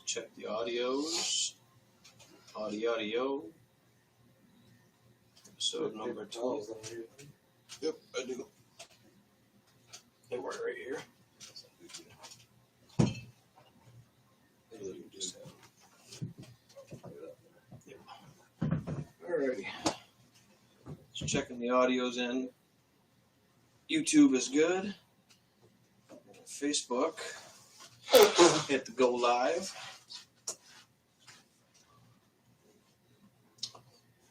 Check the audios. Audio. Episode number 12. Yep, I do. They were right here. Alrighty. Just checking the audios in. YouTube is good. Facebook. Hit the go live.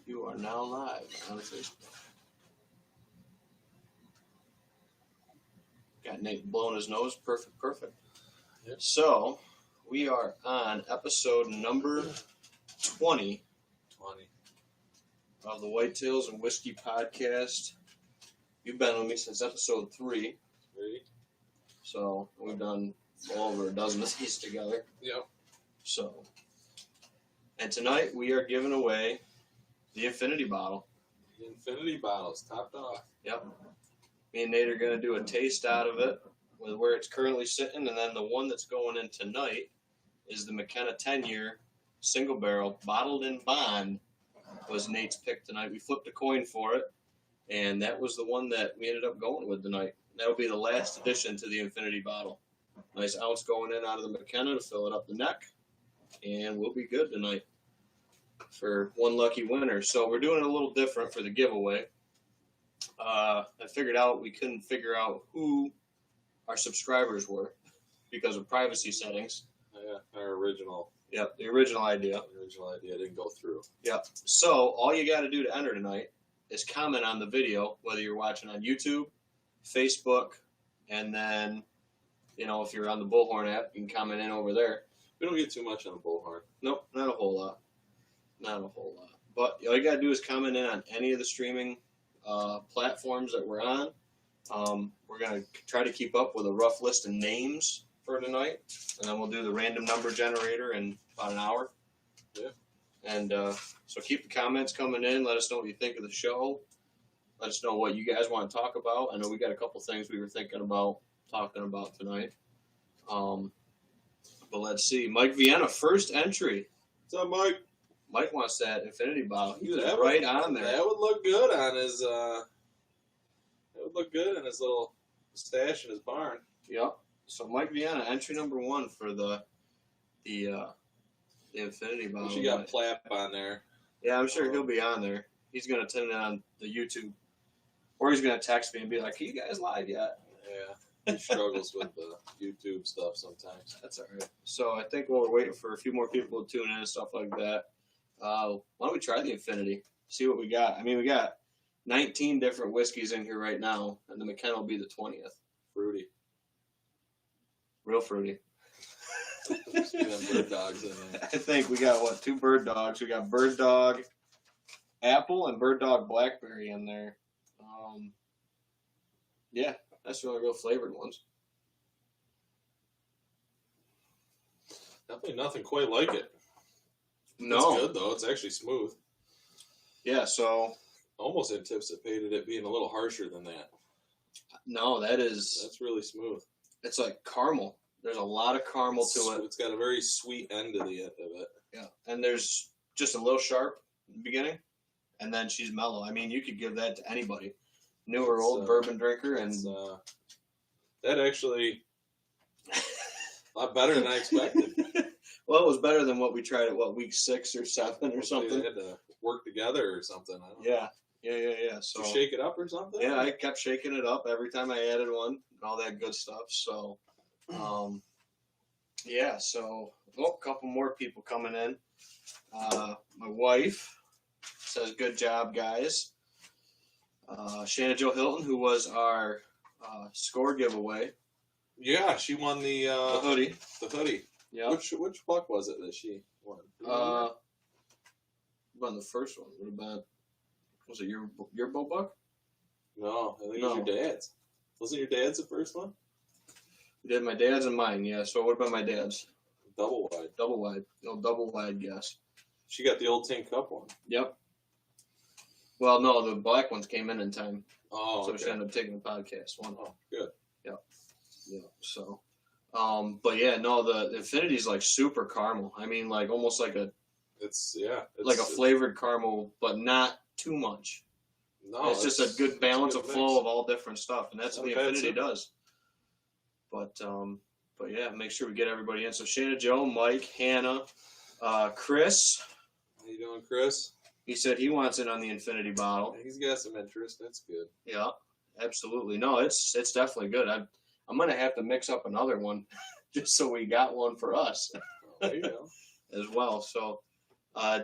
You are now live on Facebook. Got Nate blowing his nose. Perfect. Yep. So, we are on episode number 20 of the Whitetails and Whiskey podcast. You've been with me since episode 3. So, we've done well over a dozen of these together. Yep. So, and tonight we are giving away the Infinity bottle. The Infinity bottles, topped off. Yep. Me and Nate are going to do a taste out of it with where it's currently sitting, and then the one that's going in tonight is the McKenna 10-year single barrel bottled in bond. Was Nate's pick tonight. We flipped a coin for it, and that was the one that we ended up going with tonight. That'll be the last addition to the Infinity bottle. Nice ounce going in out of the McKenna to fill it up the neck, and we'll be good tonight for one lucky winner. So we're doing it a little different for the giveaway. I figured out we couldn't figure out who our subscribers were because of privacy settings. Yeah, our original. Yep, the original idea. The original idea didn't go through. Yep. So all you got to do to enter tonight is comment on the video, whether you're watching on YouTube, Facebook, and then, if you're on the Bullhorn app, you can comment in over there. We don't get too much on the Bullhorn. Nope, not a whole lot. But all you got to do is comment in on any of the streaming platforms that we're on. We're going to try to keep up with a rough list of names for tonight, and then we'll do the random number generator in about an hour. Yeah. And so keep the comments coming in. Let us know what you think of the show. Let us know what you guys want to talk about. I know we got a couple things we were thinking about talking about tonight. But let's see. Mike Vienna, first entry. What's up, Mike? Mike wants that Infinity bottle. He was That right on there. That would look good on his. That would look good in his little stash in his barn. Yep. So Mike Vienna, entry number 1 for the Infinity bottle. You got Plap on there. Yeah, I'm sure he'll be on there. He's gonna tune in on the YouTube, or he's gonna text me and be like, "Are you guys live yet?" Yeah, he struggles with the YouTube stuff sometimes. That's all right. So I think while we're waiting for a few more people to tune in and stuff like that, why don't we try the Infinity? See what we got. I mean, we got 19 different whiskeys in here right now, and the McKenna will be the 20th. Fruity. Real fruity. Bird dogs in there. I think we got, 2 bird dogs. We got bird dog apple and bird dog blackberry in there. Yeah, that's really real flavored ones. Definitely nothing quite like it. No. It's good, though. It's actually smooth. Yeah, so. Almost anticipated it being a little harsher than that. No, That's really smooth. It's like caramel. There's a lot of caramel to it. It's got a very sweet end to the end of it. Yeah, and there's just a little sharp in the beginning, and then she's mellow. I mean, you could give that to anybody, new or old bourbon drinker, and that actually a lot better than I expected. Well, it was better than what we tried at week 6 or 7 or something. They had to work together or something. I don't know. Yeah. So did you shake it up or something? Yeah, I kept shaking it up every time I added one and all that good stuff. So, yeah. So, a couple more people coming in. My wife says, "Good job, guys." Shanna Jo Hilton, who was our score giveaway. Yeah, she won the hoodie. The hoodie. Yeah. Which buck was it that she won? Won the first one. Would have been. Was it your bow buck? No, I think it was your dad's. Wasn't your dad's the first one? We did my dad's and mine, yeah. So it would have been my dad's. Double wide. No, double wide, yes. She got the old Tin Cup one. Yep. Well, no, the black ones came in time. Oh, so okay. she ended up taking the podcast one. Oh, good. Yep. So, But yeah, no, the Infinity is like super caramel. I mean, like almost like a like a flavored caramel, but not too much. No, it's just a good balance of flow of all different stuff, and that's what the Infinity does. But yeah, make sure we get everybody in. So Shana, Joe, Mike, Hannah, Chris. How you doing, Chris? He said he wants in on the Infinity bottle. He's got some interest. That's good. Yeah, absolutely. No, it's definitely good. I'm gonna have to mix up another one, just so we got one for us. There you go. As well. So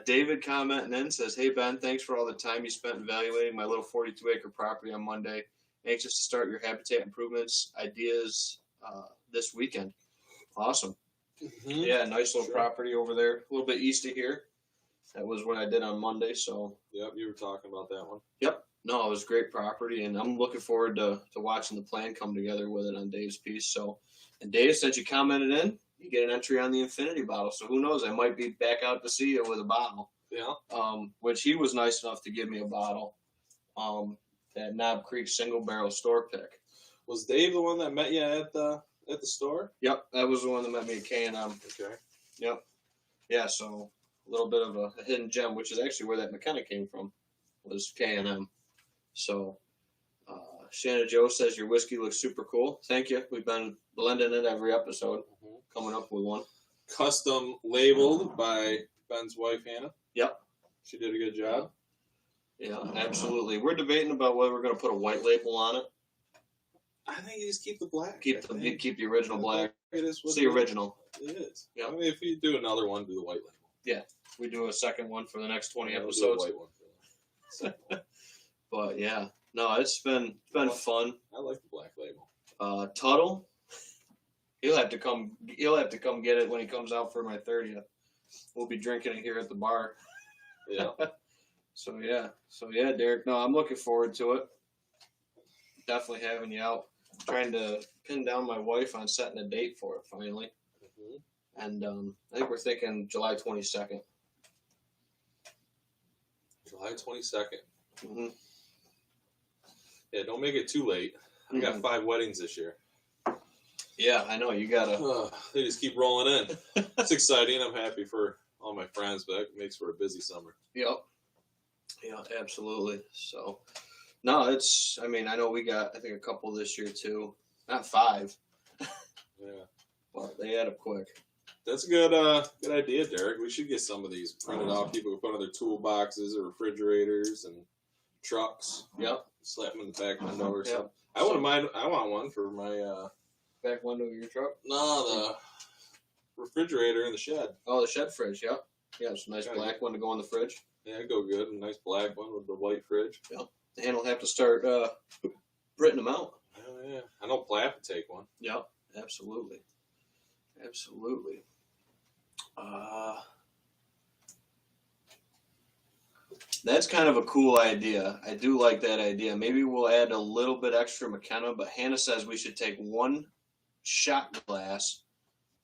David commenting in says, "Hey Ben, thanks for all the time you spent evaluating my little 42-acre property on Monday. Anxious to start your habitat improvements ideas this weekend." Awesome. Mm-hmm. Yeah, nice little property over there, a little bit east of here. That was what I did on Monday. So yep, you were talking about that one. Yep. No, it was great property, and I'm looking forward to watching the plan come together with it on Dave's piece. So, and Dave, since you commented in, you get an entry on the Infinity bottle. So who knows? I might be back out to see you with a bottle. Yeah. Which he was nice enough to give me a bottle. That Knob Creek single barrel store pick. Was Dave the one that met you at the store? Yep, that was the one that met me at K&M. Okay. Yep. Yeah, so a little bit of a hidden gem, which is actually where that McKenna came from, was K&M. So Shanna Joe says your whiskey looks super cool. Thank you. We've been blending it every episode, coming up with one. Custom labeled by Ben's wife, Hannah. Yep. She did a good job. Yeah, absolutely. We're debating about whether we're going to put a white label on it. I think you just keep the black. Keep the original black. It is it's the original. It is. Yep. I mean, if you do another one, do the white label. Yeah. We do a second one for the next 20 episodes. We'll do a white one. But yeah. No, it's been fun. I like the black label. Tuttle, he'll have to come get it when he comes out for my 30th. We'll be drinking it here at the bar. Yeah. So yeah, Derek. No, I'm looking forward to it. Definitely having you out. Trying to pin down my wife on setting a date for it finally. Mm-hmm. And I think we're thinking July 22nd. July 22nd. Mm-hmm. Yeah, don't make it too late. I got 5 weddings this year. Yeah, I know. You gotta. They just keep rolling in. It's exciting. I'm happy for all my friends, but it makes for a busy summer. Yep. Yeah, absolutely. So, no, it's. I mean, I know we got. I think a couple this year too. Not 5. Yeah. But they add up quick. That's a good idea, Derek. We should get some of these printed off. People can put on their toolboxes or refrigerators and trucks. Yep. Slap them in the back window or something. I wouldn't mind. I want one for my back window of your truck. No, the refrigerator in the shed. Oh, the shed fridge. Yep. Yeah, it's a nice black one to go in the fridge. Yeah, it'd go good. A nice black one with the white fridge. Yep. And we'll have to start printing them out. Oh yeah. I know Platt would take one. Yep. Absolutely. Absolutely. That's kind of a cool idea. I do like that idea. Maybe we'll add a little bit extra McKenna, but Hannah says we should take one shot glass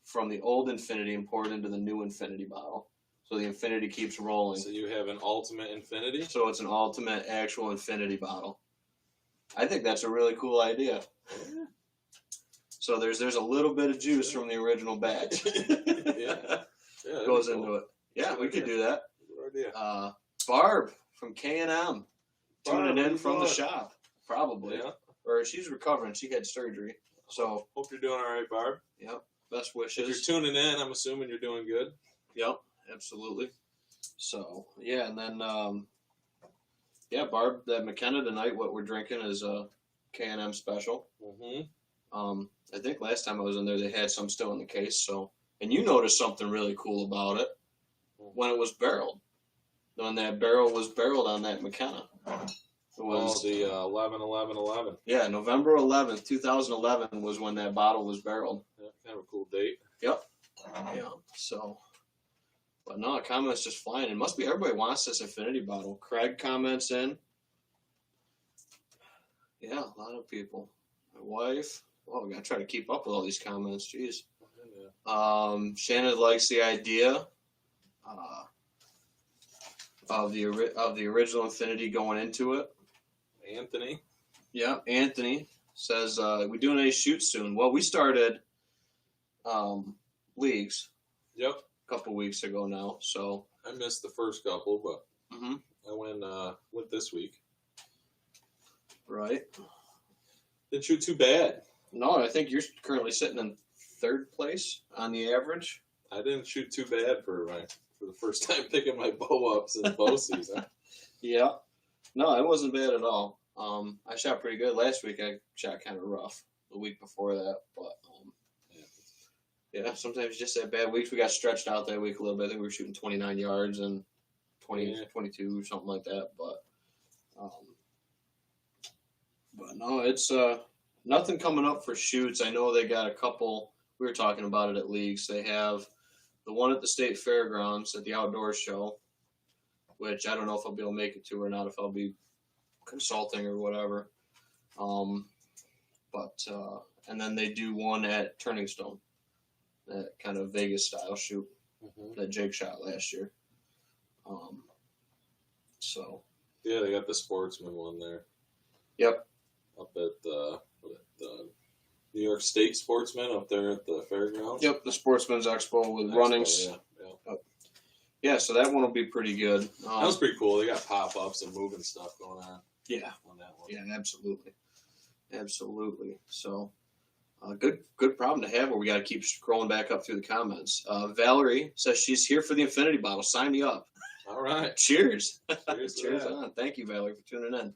from the old Infinity and pour it into the new Infinity bottle. So the Infinity keeps rolling. So you have an ultimate Infinity? So it's an ultimate actual Infinity bottle. I think that's a really cool idea. Yeah. So there's a little bit of juice from the original batch. Yeah. Goes into it. Yeah, we could do that. Good idea. Barb from K&M tuning in from the shop, probably. Yeah. Or she's recovering. She had surgery. So hope you're doing all right, Barb. Yep. Best wishes. If you're tuning in, I'm assuming you're doing good. Yep. Absolutely. So yeah, and then Barb, that McKenna tonight. What we're drinking is a K&M special. Mm-hmm. I think last time I was in there, they had some still in the case. So, and you noticed something really cool about it when it was barreled. When that barrel was barreled on that McKenna. It was the 11/11/11. Yeah, November 11th, 2011 was when that bottle was barreled. Yeah, kind of a cool date. Yep. Yeah. So, but no, comments just flying. It must be everybody wants this Infinity bottle. Craig comments in. Yeah, a lot of people. My wife. Well, we gotta try to keep up with all these comments. Jeez. Yeah. Shannon likes the idea of the original Infinity going into it. Anthony. Yeah, Anthony says we doing any shoots soon? Well, we started leagues. Yep. A couple weeks ago now. So I missed the first couple, but mm-hmm. I went this week. Right. Didn't shoot too bad. No, I think you're currently sitting in third place on the average. I didn't shoot too bad for the first time picking my bow up since bow season. Yeah. No, it wasn't bad at all. I shot pretty good. Last week I shot kind of rough. The week before that, but yeah, sometimes just had bad weeks. We got stretched out that week a little bit. I think we were shooting 29 yards and 22 or something like that. But no, it's nothing coming up for shoots. I know they got a couple. We were talking about it at leagues. They have the one at the state fairgrounds at the outdoor show, which I don't know if I'll be able to make it to or not, if I'll be consulting or whatever. And then they do one at Turning Stone, that kind of Vegas style shoot that Jake shot last year. Yeah, they got the Sportsman one there. Yep. Up at the New York State Sportsman up there at the fairgrounds. Yep, the Sportsman's Expo with runnings. Yeah, so that one will be pretty good. That was pretty cool. They got pop-ups and moving stuff going on. Yeah. On that one. Yeah, absolutely. So, good problem to have where we got to keep scrolling back up through the comments. Valerie says she's here for the infinity bottle. Sign me up. All right. Cheers. Cheers on. Thank you, Valerie, for tuning in.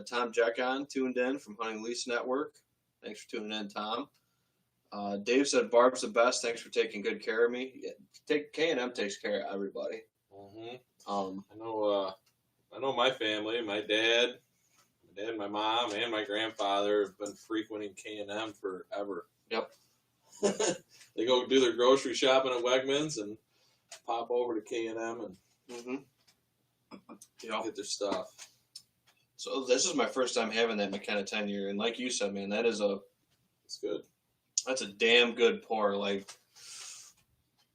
Tom Jeckon tuned in from Hunting Lease Network. Thanks for tuning in, Tom. Dave said Barb's the best. Thanks for taking good care of me. Yeah, K&M takes care of everybody. I know my family, my dad, my mom, and my grandfather have been frequenting K&M forever. Yep. They go do their grocery shopping at Wegmans and pop over to K&M and get their stuff. So this is my first time having that McKenna 10-year, and like you said, man, it's good. That's a damn good pour. Like,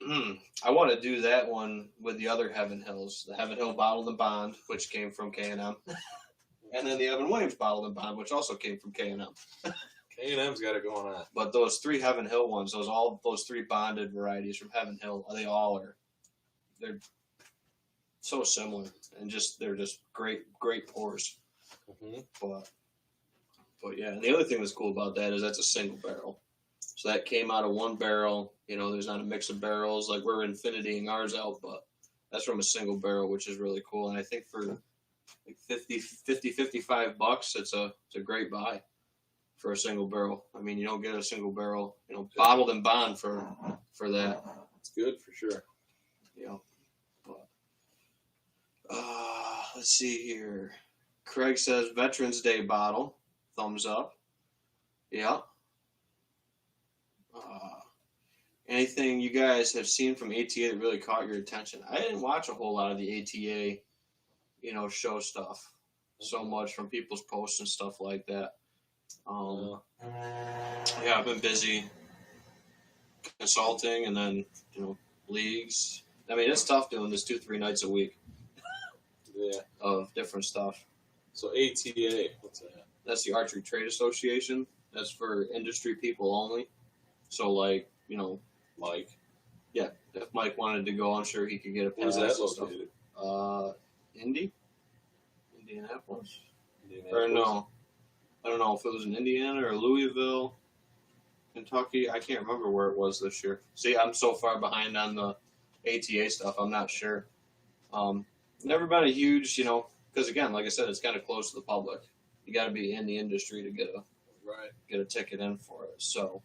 I want to do that one with the other Heaven Hills, the Heaven Hill Bottled and Bond, which came from K&M, and then the Evan Williams Bottled and Bond, which also came from K&M. K&M's got it going on. But those three Heaven Hill ones, those three bonded varieties from Heaven Hill, they're so similar, and they're just great pours. But yeah, and the other thing that's cool about that is that's a single barrel. So that came out of one barrel. There's not a mix of barrels like we're infinitying ours out, but that's from a single barrel, which is really cool. And I think for like $55, it's a great buy for a single barrel. I mean, you don't get a single barrel, bottled and bond for that. It's good for sure. Yeah. Let's see here. Craig says Veterans Day bottle. Thumbs up. Yeah. Anything you guys have seen from ATA that really caught your attention? I didn't watch a whole lot of the ATA, show stuff so much from people's posts and stuff like that. Yeah, I've been busy consulting and then, leagues. I mean, it's tough doing this 2-3 nights a week. Yeah. Of different stuff. So ATA, what's that? That's the Archery Trade Association. That's for industry people only. So, like, Mike. Yeah, if Mike wanted to go, I'm sure he could get a pass. Where's that located? Indianapolis? Or no. I don't know if it was in Indiana or Louisville, Kentucky. I can't remember where it was this year. See, I'm so far behind on the ATA stuff, I'm not sure. Never been a huge, because again, like I said, it's kind of close to the public. You got to be in the industry to get a ticket in for it. So,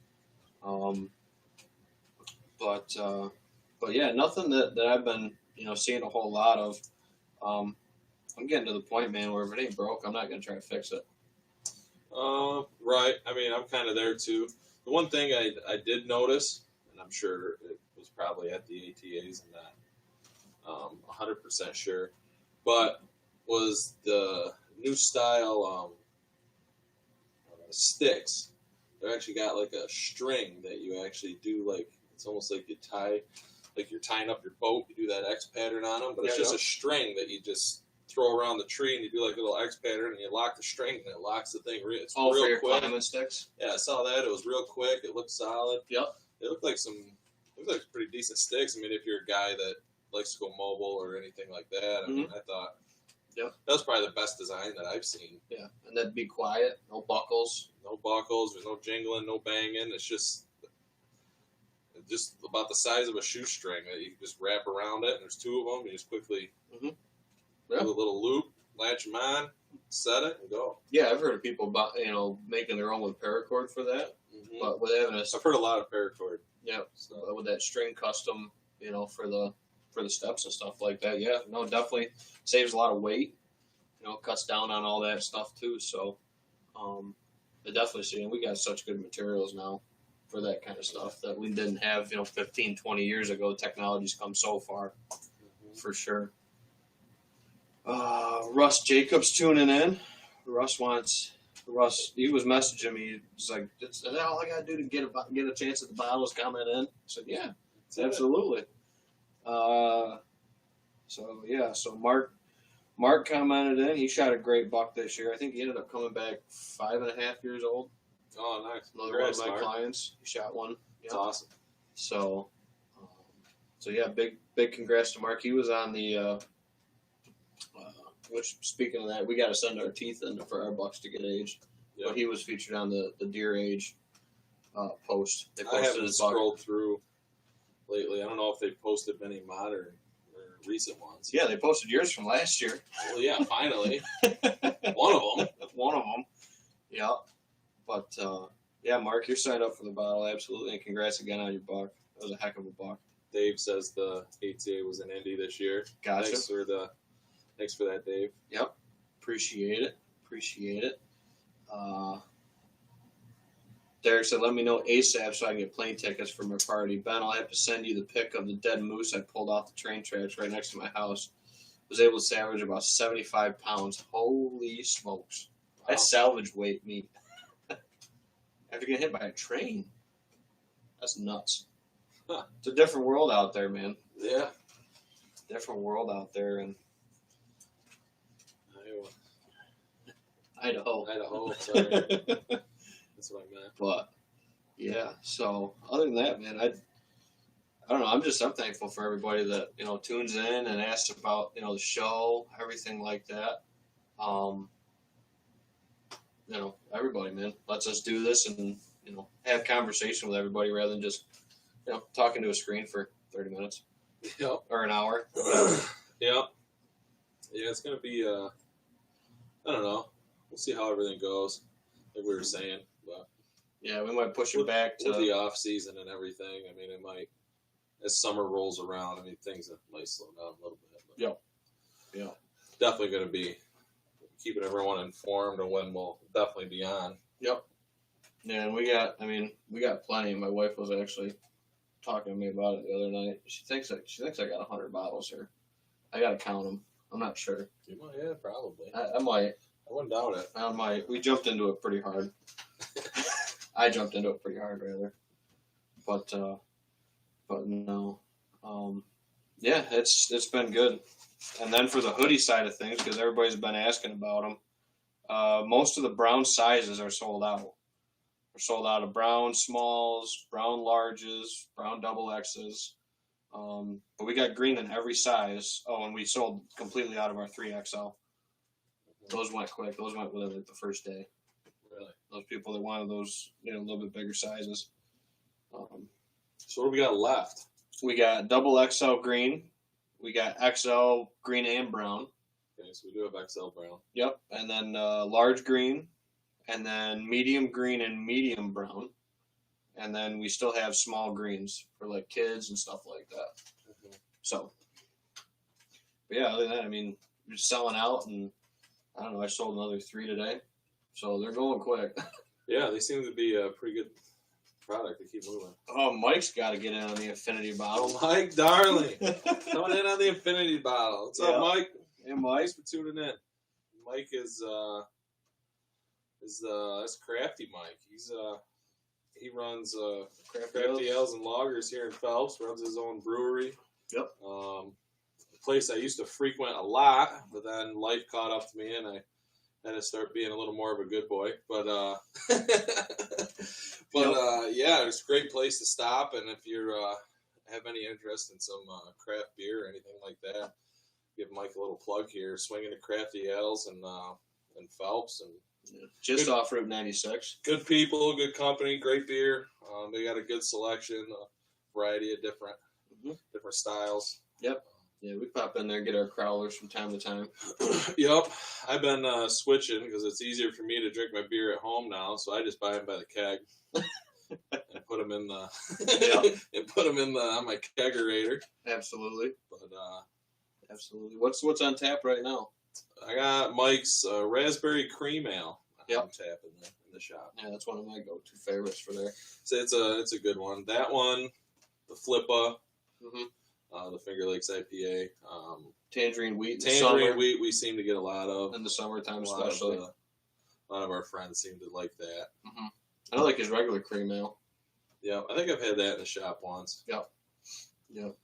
but yeah, nothing that I've been seeing a whole lot of. I'm getting to the point, man, where if it ain't broke, I'm not gonna try to fix it. Right. I mean, I'm kind of there too. The one thing I did notice, and I'm sure it was probably at the ATAs and that. 100% sure, but was the new style sticks. They actually got like a string that you actually do, like it's almost like you're tying up your boat. You do that X pattern on them, but it's just a string that you just throw around the tree and you do like a little X pattern and you lock the string and it locks the thing. It's real for your quick. climbing sticks. Yeah, I saw that. It was real quick. It looked solid. Yep. They look like pretty decent sticks. I mean, if you're a guy that likes to go mobile or anything like that, I mean, I thought that was probably the best design that I've seen. Yeah, and that'd be quiet, no buckles. No buckles, there's no jingling, no banging. It's just about the size of a shoestring that you can just wrap around it, and there's two of them. You just quickly do a little loop, latch them on, set it, and go. Yeah, I've heard of people about, making their own with paracord for that. But with having I've heard a lot of paracord. Yeah, so with that string custom, for the steps and stuff like that. Yeah, no, definitely saves a lot of weight. Cuts down on all that stuff too. So, I definitely see, and we got such good materials now for that kind of stuff that we didn't have, 15, 20 years ago. Technology's come so far, for sure. Russ Jacobs tuning in. Russ, he was messaging me. He's like, "Is that all I got to do to get a chance at the bottles coming in?" I said, "Yeah, absolutely." So Mark commented in. He shot a great buck this year. I think he ended up coming back 5.5 years old. Oh, nice. Another one of my clients. He shot one. That's awesome. So yeah, big congrats to Mark. He was on the. Which, speaking of that, we got to send our teeth in for our bucks to get aged. Yep. But he was featured on the deer age post. They posted I haven't scrolled through lately. I don't know if they've posted many modern or recent ones. Yeah, they posted yours from last year. Well, yeah, finally. One of them. Yeah. But, Mark, you're signed up for the bottle, absolutely. And congrats again on your buck. That was a heck of a buck. Dave says the ATA was in Indy this year. Gotcha. Thanks for that, Dave. Yep. Appreciate it. Derek said, "Let me know ASAP so I can get plane tickets for my party. Ben, I'll have to send you the pic of the dead moose I pulled off the train tracks right next to my house. Was able to salvage about 75 pounds. Holy smokes. Wow. That's salvage weight meat. After getting hit by a train. That's nuts. Huh. It's a different world out there, man. Yeah. Different world out there. And Idaho. Sorry. That's what I meant. But yeah, so other than that, man, I don't know. I'm thankful for everybody that tunes in and asks about the show, everything like that. Everybody, man, lets us do this and have conversation with everybody rather than just talking to a screen for 30 minutes. Yep. Or an hour. Yep. Yeah, it's gonna be. I don't know. We'll see how everything goes, like we were saying. But yeah, we might push it back to the off season and everything. I mean, it might, as summer rolls around. I mean, things might slow down a little bit. But yeah. Definitely going to be keeping everyone informed of when we'll definitely be on. Yep. Yeah, and we got plenty. My wife was actually talking to me about it the other night. She thinks I got 100 bottles here. I got to count them. I'm not sure. You might, yeah, probably. I might. I wouldn't doubt it. I might. We jumped into it pretty hard. I jumped into it pretty hard, rather. But no. Yeah, it's been good. And then for the hoodie side of things, because everybody's been asking about them, most of the brown sizes are sold out. We're sold out of brown smalls, brown larges, brown double X's. But we got green in every size. Oh, and we sold completely out of our 3XL. Those went quick. Those went within like the first day. Really? Those people that wanted those, a little bit bigger sizes. So what do we got left? We got double XL green. We got XL green and brown. Okay, so we do have XL brown. Yep. And then large green. And then medium green and medium brown. And then we still have small greens for like kids and stuff like that. Mm-hmm. So, but yeah, other than that, we're selling out, and I don't know, I sold another 3 today. So they're going quick. Yeah, they seem to be a pretty good product to keep moving. Oh, Mike's got to get in on the infinity bottle. Mike, darling. Coming in on the infinity bottle. What's up, Mike? Hey, Mike. Thanks for tuning in. Mike is that's Crafty Mike. He runs Crafty Ales and Lagers here in Phelps. Runs his own brewery. Yep. A place I used to frequent a lot, but then life caught up to me, and I had to start being a little more of a good boy. But yeah, it's a great place to stop. And if you have any interest in some craft beer or anything like that, give Mike a little plug here. Swinging to Crafty Ales and Phelps and just good, off Route 96. Good people, good company, great beer. They got a good selection, a variety of different styles. Yep. Yeah, we pop in there and get our crowlers from time to time. Yep. I've been switching because it's easier for me to drink my beer at home now, so I just buy them by the keg and put them in the on my kegerator. Absolutely. But absolutely. What's on tap right now? I got Mike's raspberry cream ale. Yep. On tap in the shop. Yeah, that's one of my go-to favorites for there. So it's a good one. That one, the Flippa. The Finger Lakes IPA. Tangerine wheat. Tangerine wheat we seem to get a lot of. In the summertime especially. A lot of our friends seem to like that. I don't like his regular cream ale. Yeah, I think I've had that in the shop once. Yep.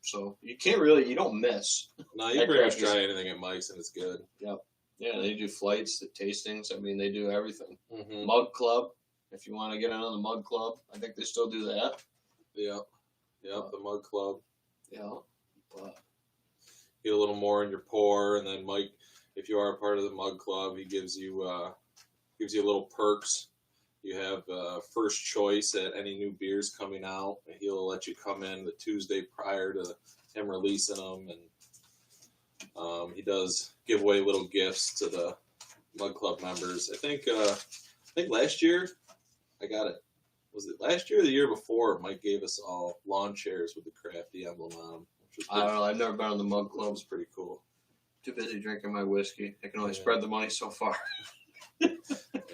So you don't miss. No, you pretty much try anything at Mike's and it's good. Yep. Yeah, they do flights, the tastings. I mean, they do everything. Mm-hmm. Mug Club. If you want to get in on the Mug Club, I think they still do that. Yeah. The Mug Club. Yeah. But get a little more in your pour, and then Mike, if you are a part of the Mug Club, he gives you little perks. You have first choice at any new beers coming out. He'll let you come in the Tuesday prior to him releasing them, and he does give away little gifts to the Mug Club members. I think last year I got it. Was it last year or the year before? Mike gave us all lawn chairs with the Crafty emblem on them. I don't know. I've never been on the Mug Club. It's pretty cool. Too busy drinking my whiskey. I can only spread the money so far. I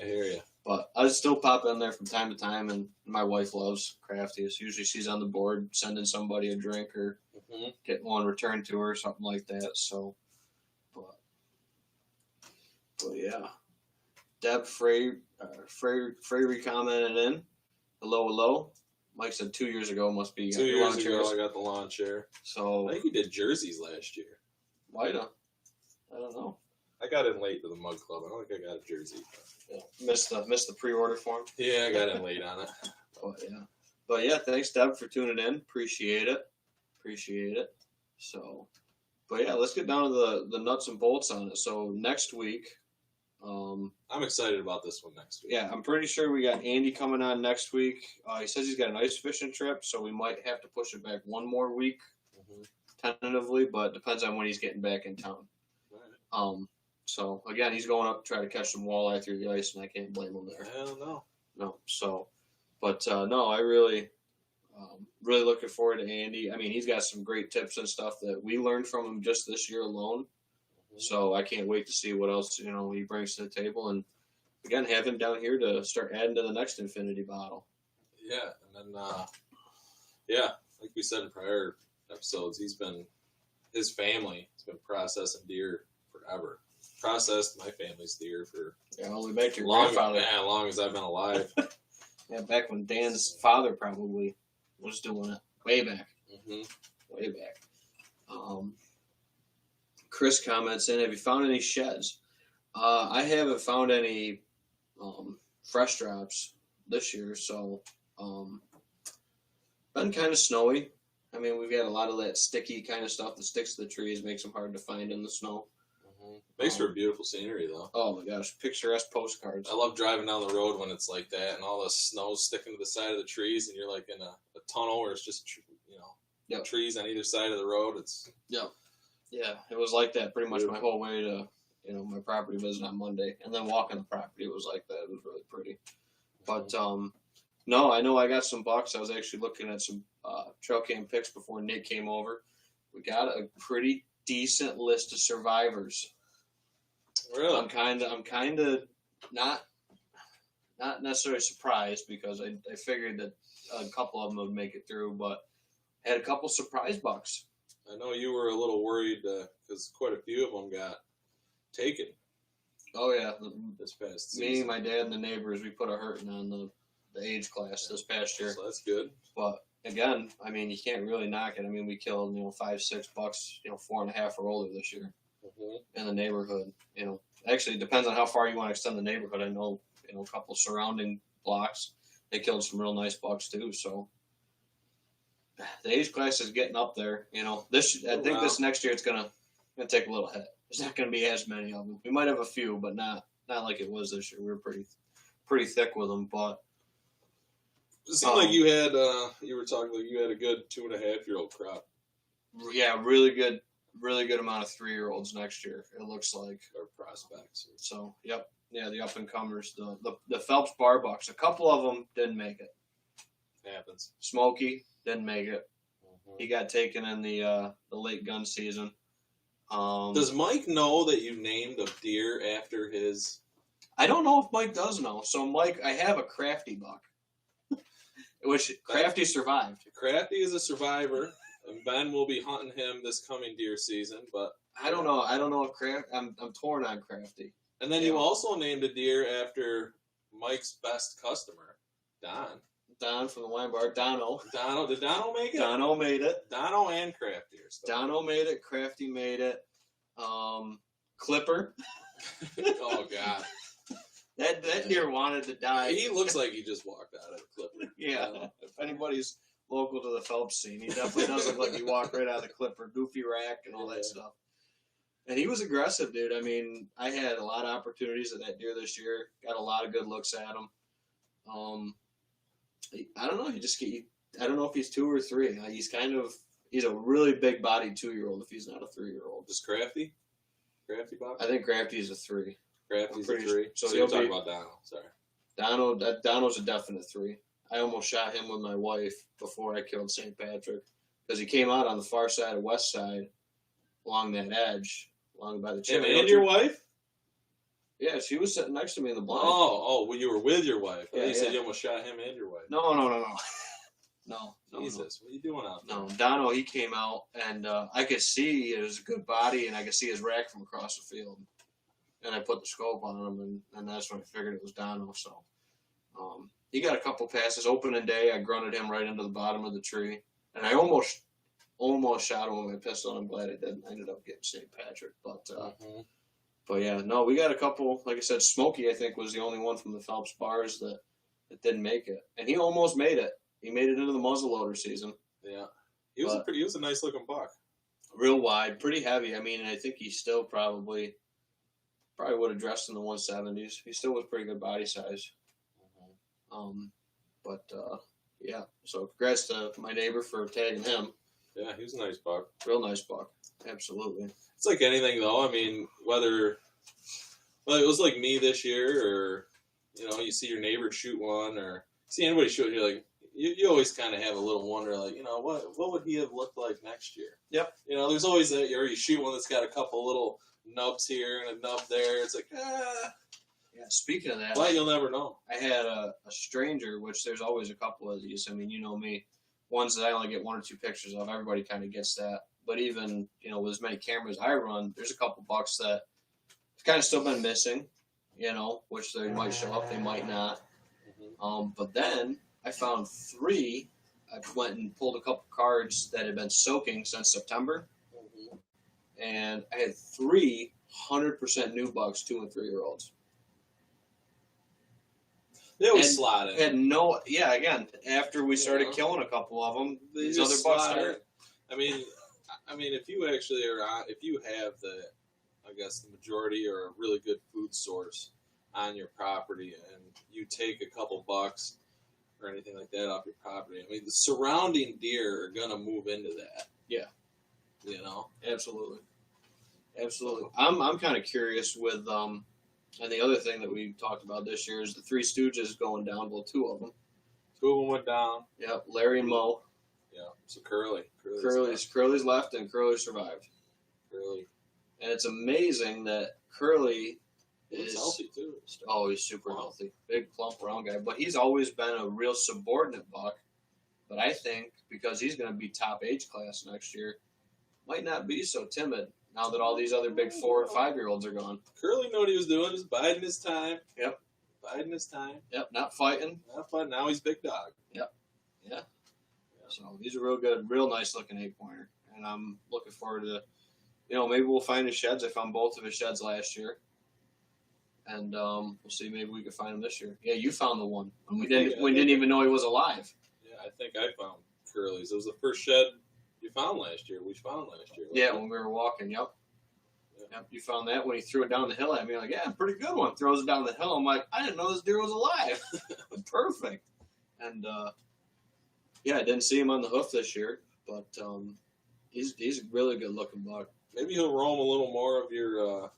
hear you. But I still pop in there from time to time, and my wife loves Crafties. Usually she's on the board sending somebody a drink or getting one returned to her or something like that. So, but yeah. Deb Frey commented in. Hello. Mike said 2 years ago must be 2 years ago I got the lawn chair. So I think he did jerseys last year. Might have. I don't know. I got in late to the Mug Club. I don't think I got a jersey. Yeah. Missed the pre-order form. Yeah, I got in late on it. But yeah, thanks Deb for tuning in. Appreciate it. So, but yeah, let's get down to the nuts and bolts on it. So next week. I'm excited about this one next week. Yeah, I'm pretty sure we got Andy coming on next week. He says he's got an ice fishing trip, so we might have to push it back one more week, tentatively, but depends on when he's getting back in town. Right. So again, he's going up to try to catch some walleye through the ice, and I can't blame him there. Hell no. No. So, but no, I really looking forward to Andy. I mean, he's got some great tips and stuff that we learned from him just this year alone. So I can't wait to see what else he brings to the table, and again have him down here to start adding to the next infinity bottle. Yeah, and then like we said in prior episodes, his family has been processing deer forever. Processed my family's deer for all the way back to your grandfather. Yeah, as long as I've been alive. Yeah, back when Dan's father probably was doing it way back. Way back. Chris comments in, have you found any sheds? I haven't found any fresh drops this year, so been kind of snowy. I mean, we've got a lot of that sticky kind of stuff that sticks to the trees, makes them hard to find in the snow. Makes for beautiful scenery, though. Oh my gosh, picturesque postcards. I love driving down the road when it's like that, and all the snow's sticking to the side of the trees, and you're like in a tunnel where it's just trees on either side of the road. Yeah, it was like that pretty much my whole way to, my property visit on Monday. And then walking the property, it was like that. It was really pretty. But, no, I know I got some bucks. I was actually looking at some trail cam pics before Nick came over. We got a pretty decent list of survivors. Really? I'm kind of not necessarily surprised because I figured that a couple of them would make it through, but had a couple surprise bucks. I know you were a little worried because quite a few of them got taken. Oh yeah, this past season. Me, my dad, and the neighbors, we put a hurting on the age class this past year. So that's good. But again, I mean, you can't really knock it. I mean, we killed 5-6 bucks, 4.5 or older this year. in the neighborhood. Actually, it depends on how far you want to extend the neighborhood. I know, a couple surrounding blocks, they killed some real nice bucks too. So the age class is getting up there. I think this next year it's gonna take a little hit. There's not gonna be as many of them. We might have a few, but not like it was this year. We were pretty thick with them, but it seemed like you had you were talking like you had a good 2.5-year-old crop. Yeah, really good amount of 3-year-olds next year. It looks like, or prospects. So, yep, yeah, the up and comers, the Phelps bar bucks. A couple of them didn't make it. Happens. Smokey didn't make it. He got taken in the late gun season. Does Mike know that you named a deer after his? I don't know if Mike does know. So, Mike, I have a Crafty buck, which Crafty survived. Crafty is a survivor. And Ben will be hunting him this coming deer season, but I don't know. I don't know if I'm torn on Crafty. And then you also named a deer after Mike's best customer, Don. Don from the wine bar. Dono. Did Dono make it? Dono made it. Dono and Crafty are still. Dono made it. Crafty made it. Clipper. Oh God. That deer wanted to die. He looks like he just walked out of a Clipper. Yeah. If anybody's local to the Phelps scene, he definitely does look like he walked right out of the Clipper, goofy rack and all that stuff. And he was aggressive, dude. I mean, I had a lot of opportunities at that deer this year. Got a lot of good looks at him. I don't know. I don't know if he's 2 or 3. He's a really big bodied 2-year-old if he's not a 3-year-old. Just Crafty Bob? I think Crafty's a 3. Crafty's a 3. So you're talking about Dono. Sorry. Dono's a definite 3. I almost shot him with my wife before I killed St. Patrick because he came out on the far side of West Side along that edge, along by the Him and your wife? Yeah, she was sitting next to me in the blind. Well, you were with your wife. You said you almost shot him and your wife. No. No. Jesus, what are you doing out there? No, Dono, he came out, and I could see it was a good body, and I could see his rack from across the field. And I put the scope on him, and that's when I figured it was Dono. So he got a couple passes. Opening day, I grunted him right into the bottom of the tree. And I almost shot him with my pistol, and I'm glad I didn't. I ended up getting St. Patrick. But yeah, no, we got a couple. Like I said, Smokey, I think, was the only one from the Phelps bars that didn't make it. And he almost made it. He made it into the muzzleloader season. Yeah. He was a nice looking buck. Real wide, pretty heavy. I mean, I think he still probably would have dressed in the 170s. He still was pretty good body size. Yeah. So congrats to my neighbor for tagging him. Yeah, he was a nice buck. Real nice buck. Absolutely. It's like anything, though. I mean, whether it was like me this year, or you see your neighbor shoot one, or see anybody shoot, you're like, you always kind of have a little wonder, like, what would he have looked like next year? Yep. There's always that, or you shoot one that's got a couple little nubs here and a nub there. It's like, Yeah, speaking of that, well, you'll never know. I had a stranger, which there's always a couple of these. I mean, you know me, ones that I only get 1 or 2 pictures of. Everybody kind of gets that. But even, with as many cameras I run, there's a couple bucks that have kind of still been missing, which they might show up, they might not. But then I found 3. I went and pulled a couple cards that had been soaking since September. And I had 3 100% new bucks, 2 and 3-year-olds. They always slide in. Again, after we started killing a couple of them, these other bucks started. I mean, if you actually if you have the majority or a really good food source on your property, and you take a couple bucks or anything like that off your property, I mean, the surrounding deer are gonna move into that. Yeah. Absolutely. I'm kind of curious with and the other thing that we talked about this year is the Three Stooges going down. Well, 2 of them. 2 of them went down. Yep, Larry and Moe. Yeah, so Curly's left, and Curly survived. Curly. And it's amazing that Curly is healthy too. Oh, he's super healthy. Big, plump, round guy. But he's always been a real subordinate buck. But I think because he's going to be top age class next year, might not be so timid now that all these other big 4 and 5-year-olds are gone. Curly knew what he was doing, just biding his time. Yep. Biding his time. Yep, not fighting. Now he's big dog. Yep. Yeah. So he's a real good, real nice looking 8-pointer. And I'm looking forward to, maybe we'll find his sheds. I found both of his sheds last year. And we'll see. Maybe we can find him this year. Yeah, you found the one. We didn't even know he was alive. Yeah, I think I found Curly's. It was the first shed you found last year. We found last year. Yeah, when we were walking. Yep. You found that when he threw it down the hill at me. Like, yeah, pretty good one. Throws it down the hill. I'm like, I didn't know this deer was alive. Perfect. And I didn't see him on the hoof this year, but he's a really good looking buck. Maybe he'll roam a little more of your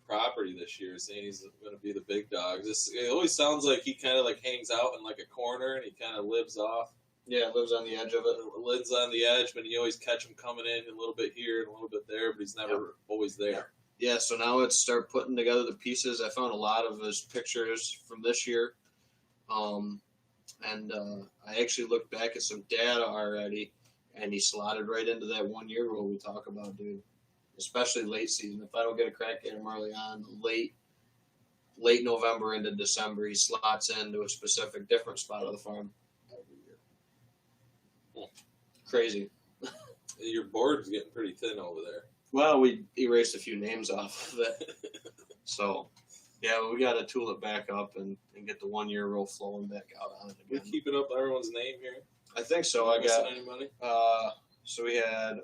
property this year, saying he's going to be the big dog. It always sounds like he kind of like hangs out in like a corner and he kind of lives off. Yeah, lives on the edge of it. Lives on the edge, but you always catch him coming in a little bit here and a little bit there, but he's never always there. Yeah, so now let's start putting together the pieces. I found a lot of his pictures from this year. And I actually looked back at some data already, and he slotted right into that 1 year rule we talk about, dude. Especially late season. If I don't get a crack at him early on, late November into December, he slots into a specific different spot of the farm every year. Crazy. Your board's getting pretty thin over there. Well, we erased a few names off of it. So, yeah, we got to tool it back up and get the 1 year rule flowing back out on it again. We keeping up everyone's name here? I think so. I got anybody? So we had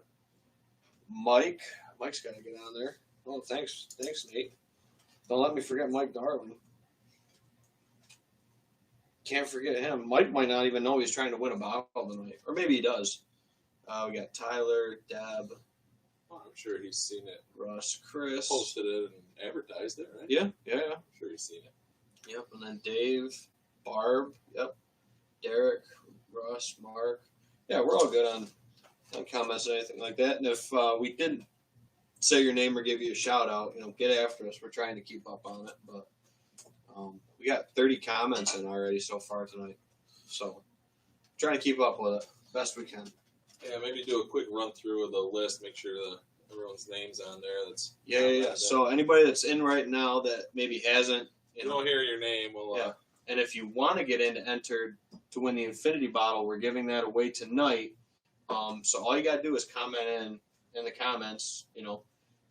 Mike. Mike's got to get on there. Oh, thanks, Nate. Don't let me forget Mike Darling. Can't forget him. Mike might not even know he's trying to win a bottle tonight, or maybe he does. We got Tyler, Deb. Oh, I'm sure he's seen it. Russ, Chris. Posted it and advertised it, right? Yeah. I'm sure he's seen it. Yep, and then Dave, Barb. Yep, Derek, Russ, Mark. Yeah, we're all good on comments and anything like that. And if we didn't say your name or give you a shout out, get after us. We're trying to keep up on it, but we got 30 comments in already so far tonight. So trying to keep up with it best we can. Yeah, maybe do a quick run through of the list, make sure that everyone's name's on there. That's yeah. So anybody that's in right now that maybe hasn't, you don't hear your name, well, And if you want to get in to enter to win the Infinity Bottle, we're giving that away tonight. So all you got to do is comment in the comments.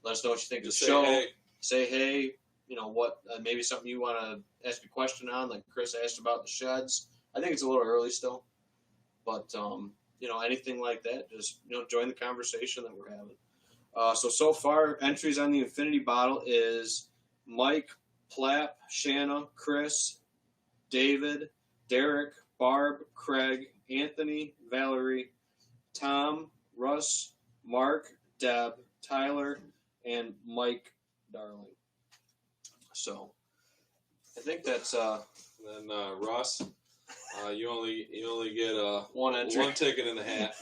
Let us know what you think of the show. Hey. Say hey. What maybe something you want to ask a question on, like Chris asked about the sheds. I think it's a little early still, but anything like that, just join the conversation that we're having. So far entries on the Infinity Bottle is Mike, Plapp, Shanna, Chris, David, Derek, Barb, Craig, Anthony, Valerie, Tom, Russ, Mark, Deb, Tyler, and Mike Darling. So I think that's then Russ, you only get one entry. One ticket in the hat.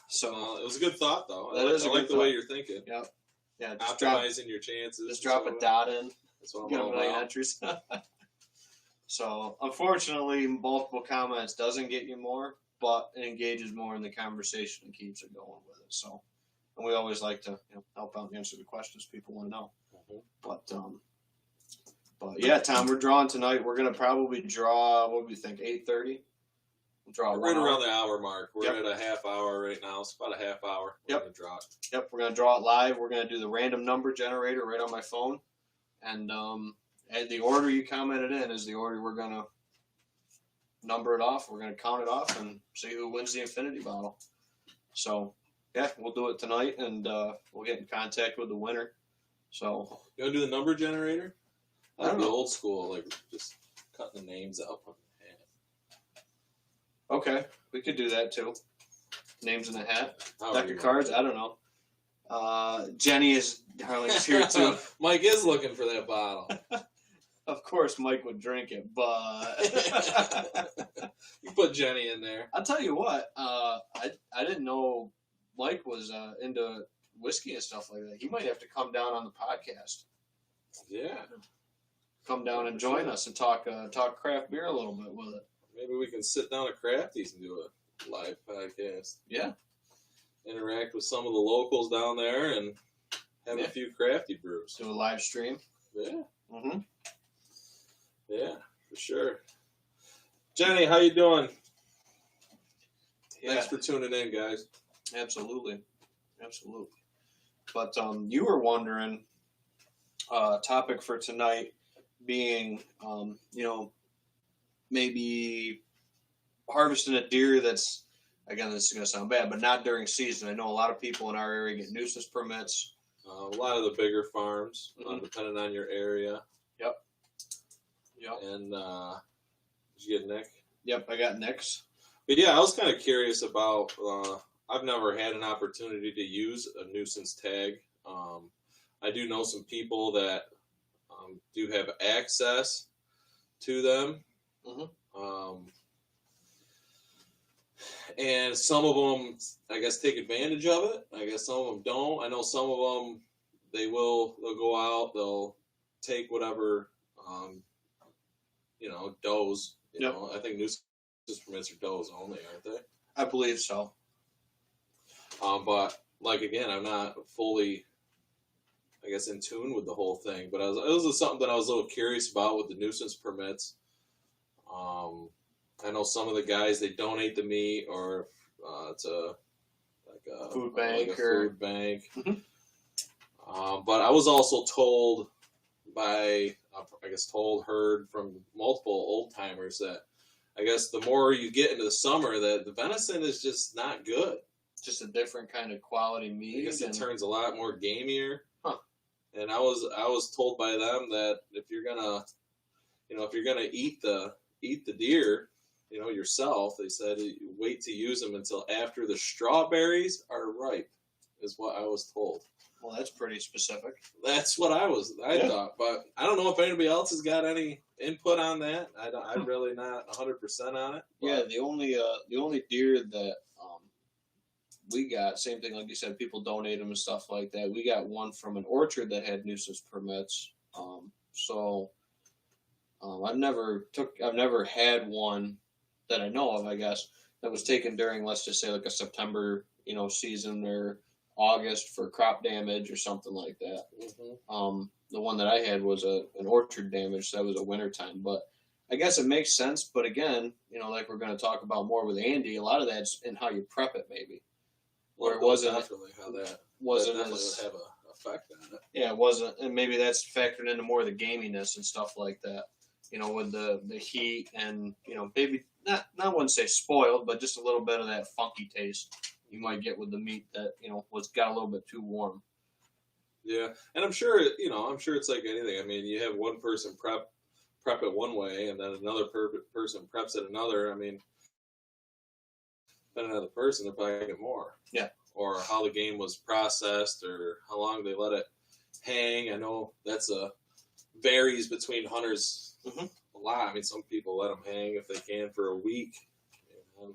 So it was a good thought though. I like the way you're thinking. Yep. Yeah. Optimizing your chances. Just drop a dot in. That's what Get I'm a all million about. entries. So unfortunately, multiple comments doesn't get you more, but it engages more in the conversation and keeps it going with it. So, and we always like to help out and answer the questions people want to know. Mm-hmm. But yeah, Tom, we're drawing tonight. We're gonna probably draw. What do we think? 8:30. We'll draw right around the hour mark. We're at a half hour right now. It's about a half hour. We're gonna draw it. Yep, we're gonna draw it live. We're gonna do the random number generator right on my phone, and the order you commented in is the order we're gonna number it off. We're gonna count it off and see who wins the Infinity Bottle. So yeah, we'll do it tonight, and we'll get in contact with the winner. So you wanna do the number generator? I don't the know. Old school, like just cutting the names out. Okay, we could do that too. Names in the hat. However Deck you of want. cards. I don't know. Jenny is Darling's here too. Mike is looking for that bottle. Of course, Mike would drink it, but You put Jenny in there. I'll tell you what. I didn't know Mike was into whiskey and stuff like that. He might have to come down on the podcast. Yeah. Come down and join us and talk craft beer a little bit with it. Maybe we can sit down at Crafty's and do a live podcast. Yeah. Interact with some of the locals down there and have a few crafty brews. Do a live stream. Yeah. Mm-hmm. Yeah, for sure. Jenny, how you doing? Yeah. Thanks for tuning in, guys. Absolutely. But you were wondering, topic for tonight being, maybe harvesting a deer that's, again, this is going to sound bad, but not during season. I know a lot of people in our area get nuisance permits. A lot of the bigger farms, depending on your area. Yep. And did you get Nick? Yep, I got Nick's. But yeah, I was kind of curious about. I've never had an opportunity to use a nuisance tag. I do know some people that do have access to them. And some of them, I guess, take advantage of it. I guess some of them don't. I know some of them, they'll go out, they'll take whatever, does. You know, I think nuisance permits are does only, aren't they? I believe so. But like again, I'm not fully, I guess, in tune with the whole thing. But it was something that I was a little curious about with the nuisance permits. I know some of the guys, they donate the meat, or it's a food bank. Food bank. But I was also told heard from multiple old timers that I guess the more you get into the summer, that the venison is just not good. Just a different kind of quality meat. I guess it turns a lot more gamier. Huh. And I was told by them that if you're gonna eat the deer, yourself, they said wait to use them until after the strawberries are ripe, is what I was told. Well, that's pretty specific. That's what I thought, but I don't know if anybody else has got any input on that. I'm really not 100% on it. But. Yeah, the only deer that we got, same thing like you said, people donate them and stuff like that. We got one from an orchard that had nuisance permits. I've never had one that I know of, I guess, that was taken during, let's just say, like a September, season, or August for crop damage or something like that. The one that I had was an orchard damage, so that was a wintertime. But I guess it makes sense. But again, like we're going to talk about more with Andy, a lot of that's in how you prep it, maybe. Where it wasn't definitely how that wasn't definitely as, would have an effect on it. Yeah, it wasn't, and maybe that's factored into more of the gaminess and stuff like that. With the heat and maybe not wouldn't say spoiled, but just a little bit of that funky taste you might get with the meat that got a little bit too warm. Yeah, and I'm sure it's like anything. I mean, you have one person prep it one way, and then another person preps it another. I mean, depending on the person, they're probably get more. Yeah. Or how the game was processed, or how long they let it hang. I know that's varies between hunters a lot. I mean, some people let them hang if they can for a week.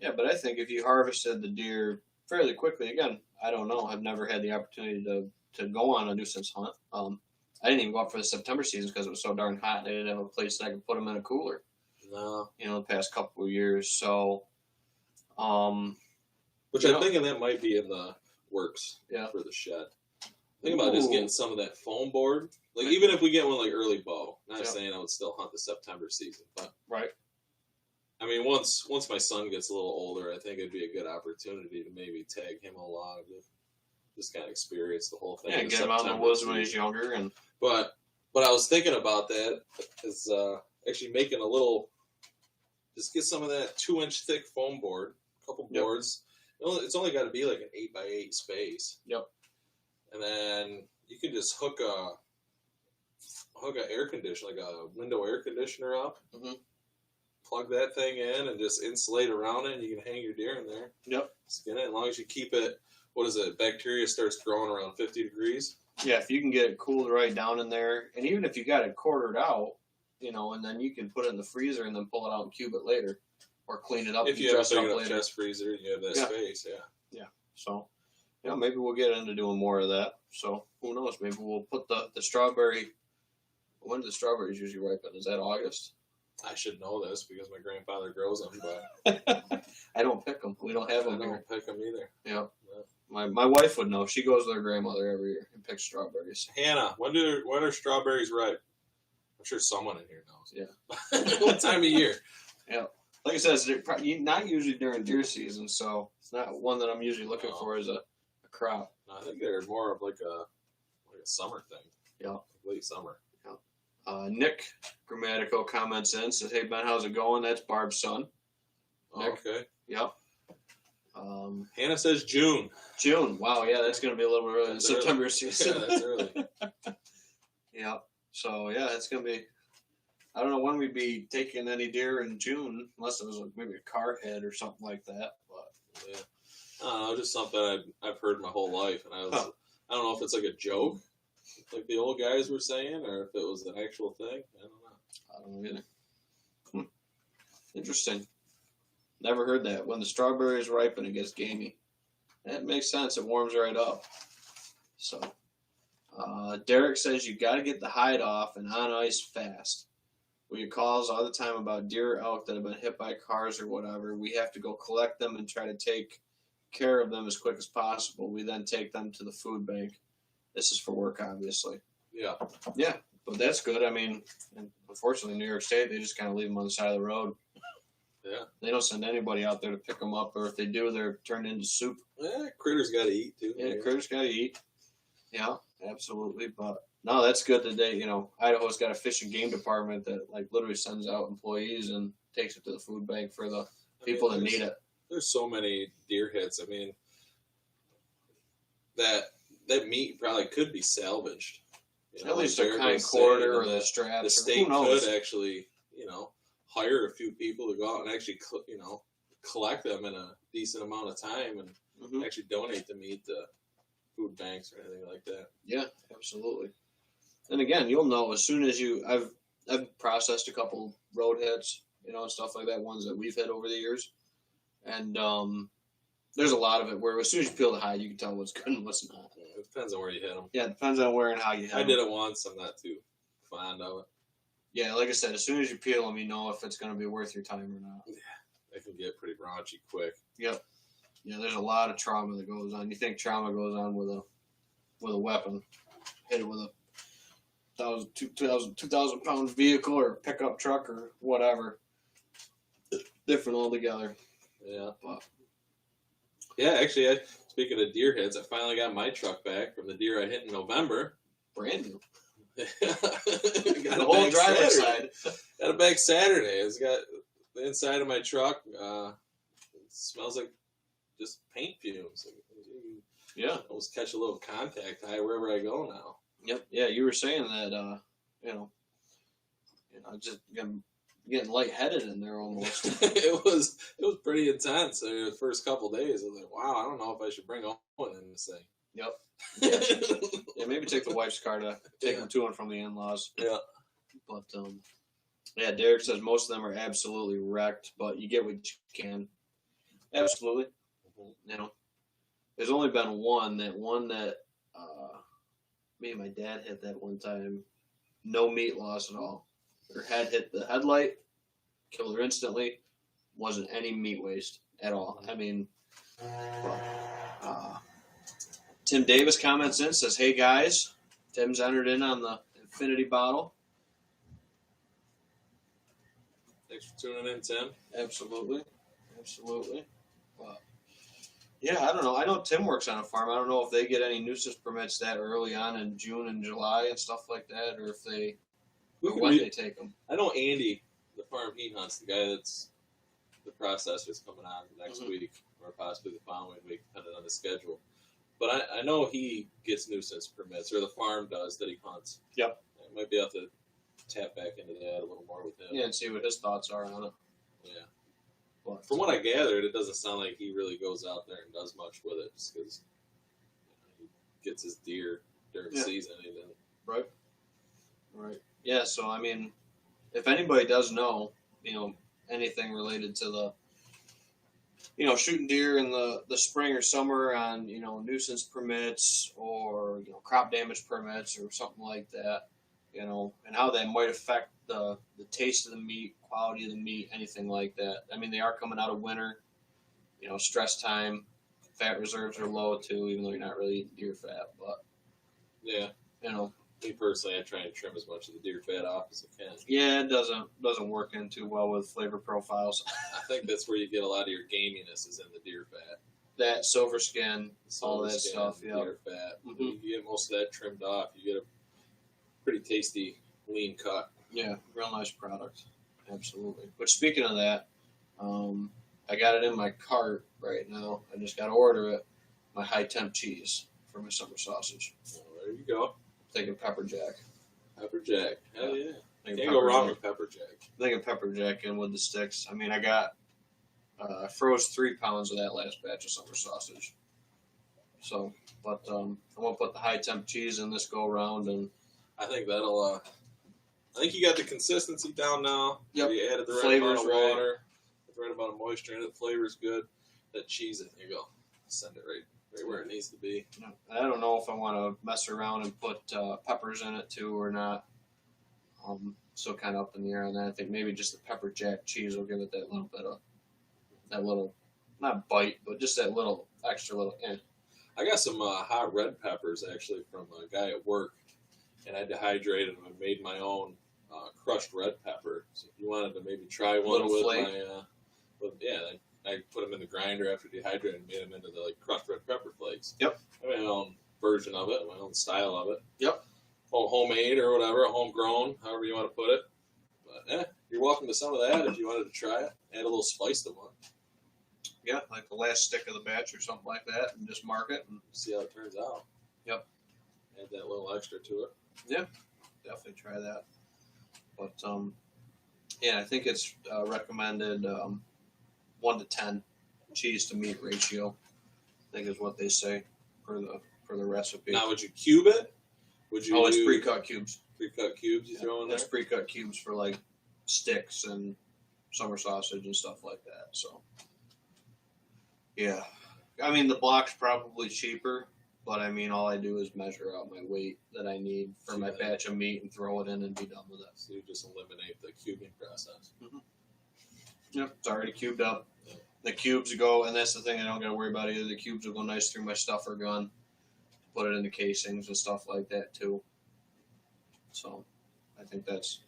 Yeah, but I think if you harvested the deer fairly quickly, again, I don't know. I've never had the opportunity to go on a nuisance hunt. I didn't even go up for the September season because it was so darn hot. They didn't have a place that I could put them in a cooler. No. The past couple of years. So, which I'm thinking that might be in the works. Yeah. For the shed. Think about just getting some of that foam board. Like, even if we get one like early bow, not saying I would still hunt the September season, but right. I mean, once my son gets a little older, I think it'd be a good opportunity to maybe tag him along to just kind of experience the whole thing. Yeah, get him out in the woods when he's younger. But I was thinking about that is actually making just get some of that 2-inch thick foam board, a couple boards. It's only got to be like an 8x8 space. Yep. And then you can just hook an air conditioner, like a window air conditioner up. Plug that thing in and just insulate around it, and you can hang your deer in there. Yep. Skin it, as long as you keep it. What is it? Bacteria starts growing around 50 degrees. Yeah, if you can get it cooled right down in there, and even if you got it quartered out, and then you can put it in the freezer and then pull it out and cube it later, or clean it up. If you have a big enough chest freezer, and you have that space. Yeah. So, maybe we'll get into doing more of that. So who knows? Maybe we'll put the strawberry. When do the strawberries usually ripen? Is that August? I should know this because my grandfather grows them, but I don't pick them. We don't have them. I don't pick them either. Yeah. My wife would know. She goes to her grandmother every year and picks strawberries. Hannah, when are strawberries ripe? I'm sure someone in here knows. Yeah. What time of year? Yeah. Like I said, it's not usually during deer season, so it's not one that I'm usually looking for as a crop. No, I think they're more of like a summer thing. Yeah. Late summer. Nick Grammatico comments in, says, "Hey Ben, how's it going?" That's Barb's son. Nick. Okay. Yep. Hannah says June. June. Wow. Yeah, that's going to be a little bit early. That's September early. season. Yeah, that's early. Yeah. So yeah, it's going to be. I don't know when we'd be taking any deer in June, unless it was like maybe a car head or something like that. But Yeah. I don't know, just something I've heard my whole life, and I don't know if it's like a joke, like the old guys were saying, or if it was an actual thing. I don't know. I don't know either. Interesting. Never heard that. When the strawberries ripen, it gets gamey. That makes sense. It warms right up. So, Derek says you got to get the hide off and on ice fast. We get calls all the time about deer or elk that have been hit by cars or whatever. We have to go collect them and try to take care of them as quick as possible. We then take them to the food bank. This is for work, obviously. Yeah. Yeah, but that's good. I mean, unfortunately, in New York State, they just kind of leave them on the side of the road. Yeah. They don't send anybody out there to pick them up, or if they do, they're turned into soup. Yeah, critters got to eat too. Yeah, critters got to eat. Yeah, absolutely. But no, that's good today. You know, Idaho's got a fish and game department that like literally sends out employees and takes it to the food bank for the people that need it. There's so many deer hits. I mean, that meat probably could be salvaged. You know, At least like a Derek kind was quarter saying, or the straps. the Or state who knows? could actually, hire a few people to go out and actually, collect them in a decent amount of time and Mhm. actually donate the meat to food banks or anything like that. Yeah, absolutely. And again, you'll know as soon as I've processed a couple road hits, and stuff like that, ones that we've hit over the years, and there's a lot of it where as soon as you peel the hide, you can tell what's good and what's not. It depends on where you hit them. Yeah, it depends on where and how you hit I them. did it once. I'm not too fond of it. Yeah, like I said, as soon as you peel them, you know if it's going to be worth your time or not. It can get pretty raunchy quick. Yep. Yeah, there's a lot of trauma that goes on. You think trauma goes on with a weapon, hit it with a 2,000 pound vehicle or pickup truck or whatever. Different altogether. Yeah. But Yeah, actually, speaking of deer hits, I finally got my truck back from the deer I hit in November. brand new. Got The it whole back driver's Saturday. side. Got it back Saturday. It's got the inside of my truck. It smells like just paint fumes. Yeah. I almost catch a little contact high wherever I go now. Yep. Yeah, you were saying that. Just getting lightheaded in there almost. it was pretty intense. The first couple days, I was like, wow, I don't know if I should bring Owen in this thing. Yep. Yeah. Yeah, maybe take the wife's car to take them to and from the in-laws. Yeah. But yeah, Derek says most of them are absolutely wrecked, but you get what you can. Absolutely. There's only been one that me and my dad hit that one time. No meat loss at all. Her head hit the headlight, killed her instantly. Wasn't any meat waste at all. I mean, Tim Davis comments in, says, "Hey guys, Tim's entered in on the Infinity bottle." Thanks for tuning in, Tim. Absolutely. Yeah, I don't know. I know Tim works on a farm. I don't know if they get any nuisance permits that early on in June and July and stuff like that, or if they when they take them. I know Andy, the farm he hunts, the guy that's the processor's coming on next week, or possibly the following week, depending on the schedule. But I know he gets nuisance permits, or the farm does that he hunts. Yep. I might be able to tap back into that a little more with him. Yeah, and see what his thoughts are on it. Yeah. But, From what I gathered, it doesn't sound like he really goes out there and does much with it, just because he gets his deer during the season. And then... Right. Yeah, so, I mean, if anybody does know, anything related to the, shooting deer in the spring or summer on, nuisance permits or, crop damage permits or something like that, and how that might affect the taste of the meat, quality of the meat, anything like that. I mean, they are coming out of winter, stress time. Fat reserves are low, too, even though you're not really eating deer fat. But, yeah. Me personally, I try and trim as much of the deer fat off as I can. Yeah, it doesn't work in too well with flavor profiles. I think that's where you get a lot of your gaminess is in the deer fat. that silver skin, all Silver that skin, stuff. Yeah. deer fat. Mhm. You get most of that trimmed off. You get a pretty tasty lean cut. Yeah, real nice product. Absolutely. But speaking of that, I got it in my cart right now. I just got to order it. My high temp cheese for my summer sausage. Well, there you go. Thinking pepper jack. Pepper jack. Hell yeah. Thinking Can't go wrong jack. with pepper jack. Thinking pepper jack in with the sticks. I mean, I froze 3 pounds of that last batch of summer sausage. So, but I'm gonna put the high temp cheese in this go around, and I think that'll. I think you got the consistency down now. Yep. You added the right Flavor's amount of right. water, the right amount of moisture in it. The flavor's good. That cheese, there you go. Send it right where it needs to be. I don't know if I want to mess around and put peppers in it too or not. Still kind of up in the air on that. I think maybe just the pepper jack cheese will give it that little bit of not bite, but just that little extra little. I got some hot red peppers actually from a guy at work, and I dehydrated them and made my own crushed red pepper. So if you wanted to maybe try one Little with flake. I put them in the grinder after dehydrating and made them into the crushed red pepper flakes. Yep. I made my own version of it, my own style of it. Yep. Homemade or whatever, homegrown, however you want to put it. But you're welcome to some of that if you wanted to try it. Add a little spice to one. Yeah, like the last stick of the batch or something like that, and just mark it and See how it turns out. Yep. Add that little extra to it. definitely try that. But I think it's recommended 1 to 10 cheese to meat ratio. I think is what they say for the recipe. Now, would you cube it? Would you? It's pre-cut cubes. Pre-cut cubes you throw in there? It's pre-cut cubes for like sticks and summer sausage and stuff like that. So, yeah. I mean, the block's probably cheaper, but I mean, all I do is measure out my weight that I need for my batch of meat and throw it in and be done with it. So you just eliminate the cubing process. Yep, it's already cubed up. The cubes go, and that's the thing I don't got to worry about either. The cubes will go nice through my stuffer gun, put it in the casings and stuff like that too. So, I think that's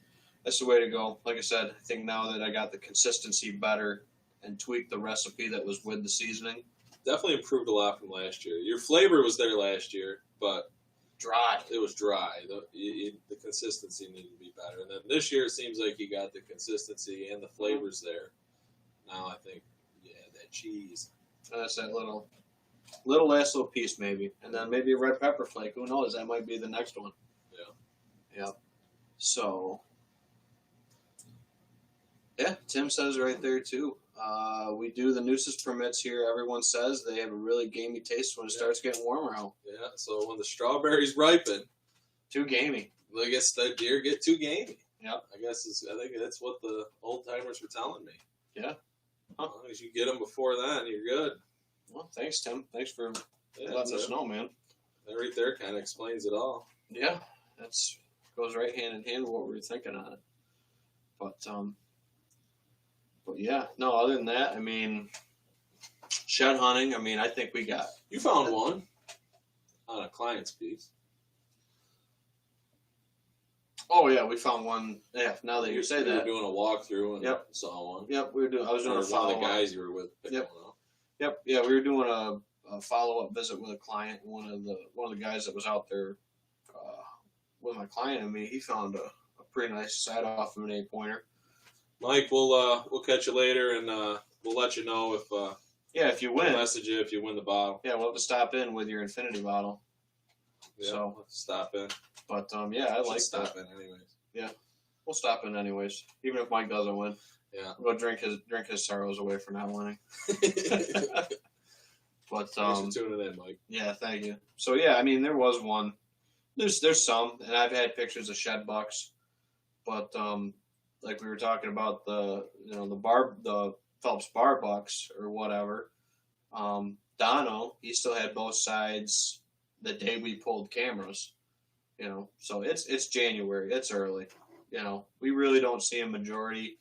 the way to go. Like I said, I think now that I got the consistency better and tweaked the recipe that was with the seasoning, Definitely improved a lot from last year. Your flavor was there last year, but dry. it was dry. The consistency needed to be better. And then this year, it seems like you got the consistency and the flavors there. Now I think, that cheese. And that's that little last little piece maybe, and then maybe a red pepper flake. Who knows? That might be the next one. Yeah. So, Tim says right there too. We do the nooses permits here. Everyone says they have a really gamey taste when it starts getting warmer out. Yeah, so when the strawberries ripen, Too gamey. I guess the deer get too gamey. Yep. I think that's what the old timers were telling me. Yeah. As long as you get them before then, you're good. Well, thanks, Tim. Thanks for Yeah, letting us know, man. That right there kind of explains it all. Yeah, that's goes right hand in hand with what we were thinking on it. But yeah, no. Other than that, I mean, shed hunting. I mean, I think we got. You found one on a client's piece. Oh yeah, we found one. Yeah, now that you say You were that. doing a walkthrough and Yep. saw one. Yep, we were doing. I was doing Or a one follow of the up. guys you were with picked Yep. one up. Yep, yeah, we were doing a follow up visit with a client. One of the guys that was out there with my client and me, he found a pretty nice side off of an 8-pointer. Mike, we'll catch you later, and we'll let you know if If you we'll win, message you if you win the bottle. yeah, we'll have to stop in with your infinity bottle. Yeah, So- we'll stop in. But I Should like stop that. in anyways. We'll stop in anyways, even if Mike doesn't win. Yeah. We'll drink his sorrows away for not winning. But Thanks for tuning in, Mike. yeah, thank you. So yeah, I mean, there was one. There's some, and I've had pictures of shed bucks, but like we were talking about the Phelps bar bucks or whatever. Dono, he still had both sides the day we pulled cameras. So it's January, it's early. We really don't see a majority,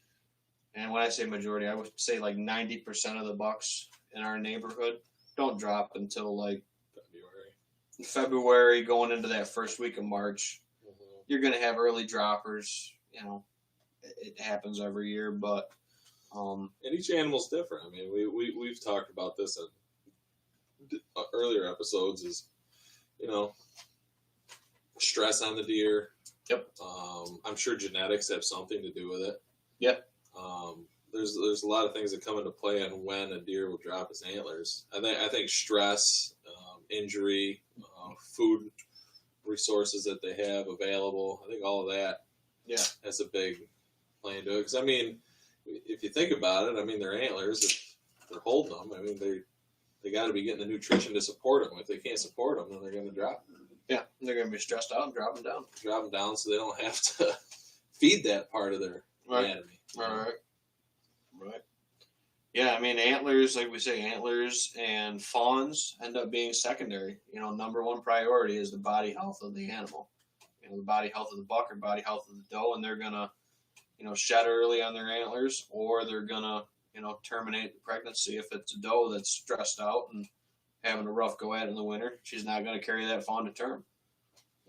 and when I say majority, I would say like 90% of the bucks in our neighborhood don't drop until like February going into that first week of March. Mm-hmm. You're going to have early droppers. It happens every year, but And each animal's different. I mean, we've talked about this earlier episodes is, stress on the deer. Yep. I'm sure genetics have something to do with it. Yep. There's a lot of things that come into play on when a deer will drop his antlers. I think stress, injury, food resources that they have available. I think all of that has a big play into it. Because, I mean, if you think about it, I mean, their antlers, if they're holding them, I mean, they got to be getting the nutrition to support them. If they can't support them, then they're going to drop. Yeah, they're going to be stressed out and drop them down. Drop them down so they don't have to feed that part of their anatomy. Right. Yeah, I mean, antlers, like we say, antlers and fawns end up being secondary. Number one priority is the body health of the animal. The body health of the buck or body health of the doe, and they're going to, shed early on their antlers, or they're going to, terminate the pregnancy if it's a doe that's stressed out and having a rough go at it in the winter. She's not going to carry that fawn to term.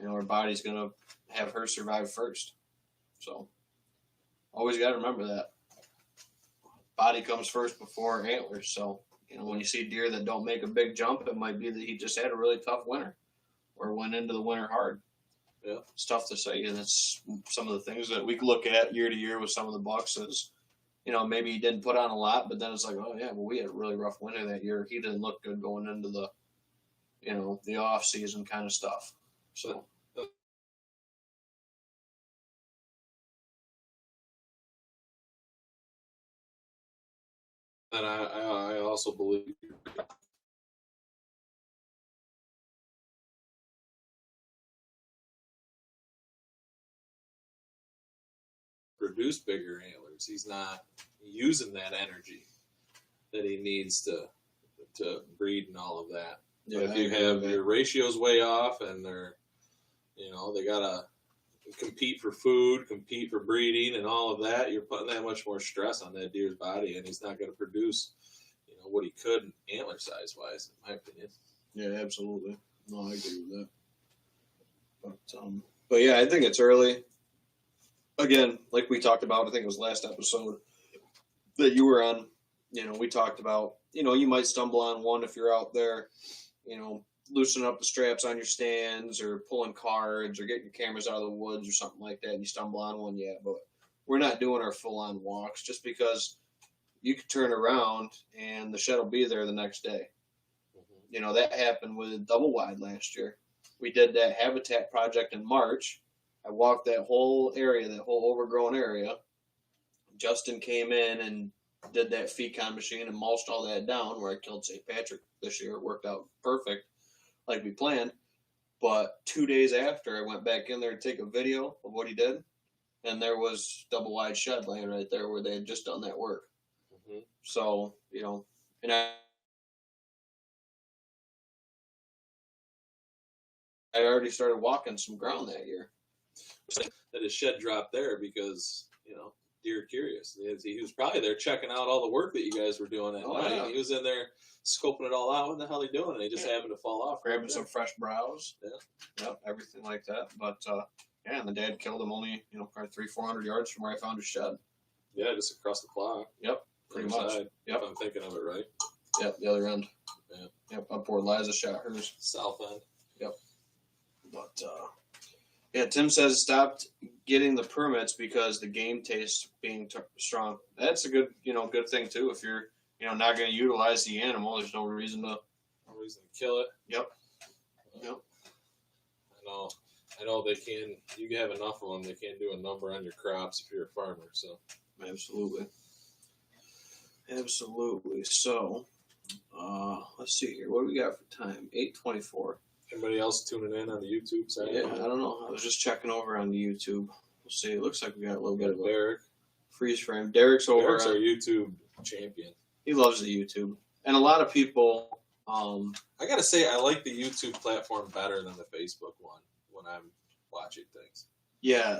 Her body's going to have her survive first. So, always got to remember that. Body comes first before antlers. So, when you see deer that don't make a big jump, it might be that he just had a really tough winter or went into the winter hard. Yeah. It's tough to say. And it's some of the things that we look at year to year with some of the bucks is, maybe he didn't put on a lot, but then it's like, oh, yeah, well, we had a really rough winter that year. He didn't look good going into the, the off-season kind of stuff. So. And I also believe produce bigger antlers. He's not using that energy that he needs to breed and all of that. Yeah, but if you have your ratios way off and they're, they gotta compete for food, compete for breeding, and all of that, you're putting that much more stress on that deer's body, and he's not going to produce, what he could antler size wise, in my opinion. Yeah, absolutely. No, I agree with that. But yeah, I think it's early. Again, like we talked about, I think it was last episode that you were on. We talked about, you might stumble on one if you're out there, loosening up the straps on your stands or pulling cards or getting your cameras out of the woods or something like that, and you stumble on one yet. But we're not doing our full-on walks just because you could turn around and the shed will be there the next day. Mm-hmm. That happened with double wide last year. We did that habitat project in March. I walked that whole area, that whole overgrown area. Justin came in and did that Fecon machine and mulched all that down where I killed St. Patrick this year. It worked out perfect like we planned. But 2 days after, I went back in there to take a video of what he did, and there was double wide shed laying right there where they had just done that work. Mm-hmm. So, and I already started walking some ground that year. That his shed dropped there because, deer curious. He was probably there checking out all the work that you guys were doing at night. Yeah. He was in there scoping it all out. What the hell are they doing? And he just happened to fall off. Grabbing some fresh browse. Yeah. Yep, everything like that. But, and the dad killed him only, probably 300-400 yards from where I found his shed. Yeah, just across the clock. Yep, pretty much. Side, if I'm thinking of it right. Yep, the other end. Yeah. Yep, up where Liza shot hers. South end. Yep. But, Tim says stopped getting the permits because the game tastes being strong. That's a good, good thing too. If you're, not going to utilize the animal, there's no reason to kill it. Yep. I know they can. You have enough of them. They can't do a number on your crops if you're a farmer. So absolutely. So, let's see here. What do we got for time? 8:24. Anybody else tuning in on the YouTube side? Yeah, I don't know. I was just checking over on the YouTube. We'll see. It looks like we got a little bit of Derek. Freeze frame. Derek's over. Derek's our YouTube champion. He loves the YouTube. And a lot of people... I got to say, I like the YouTube platform better than the Facebook one when I'm watching things. Yeah.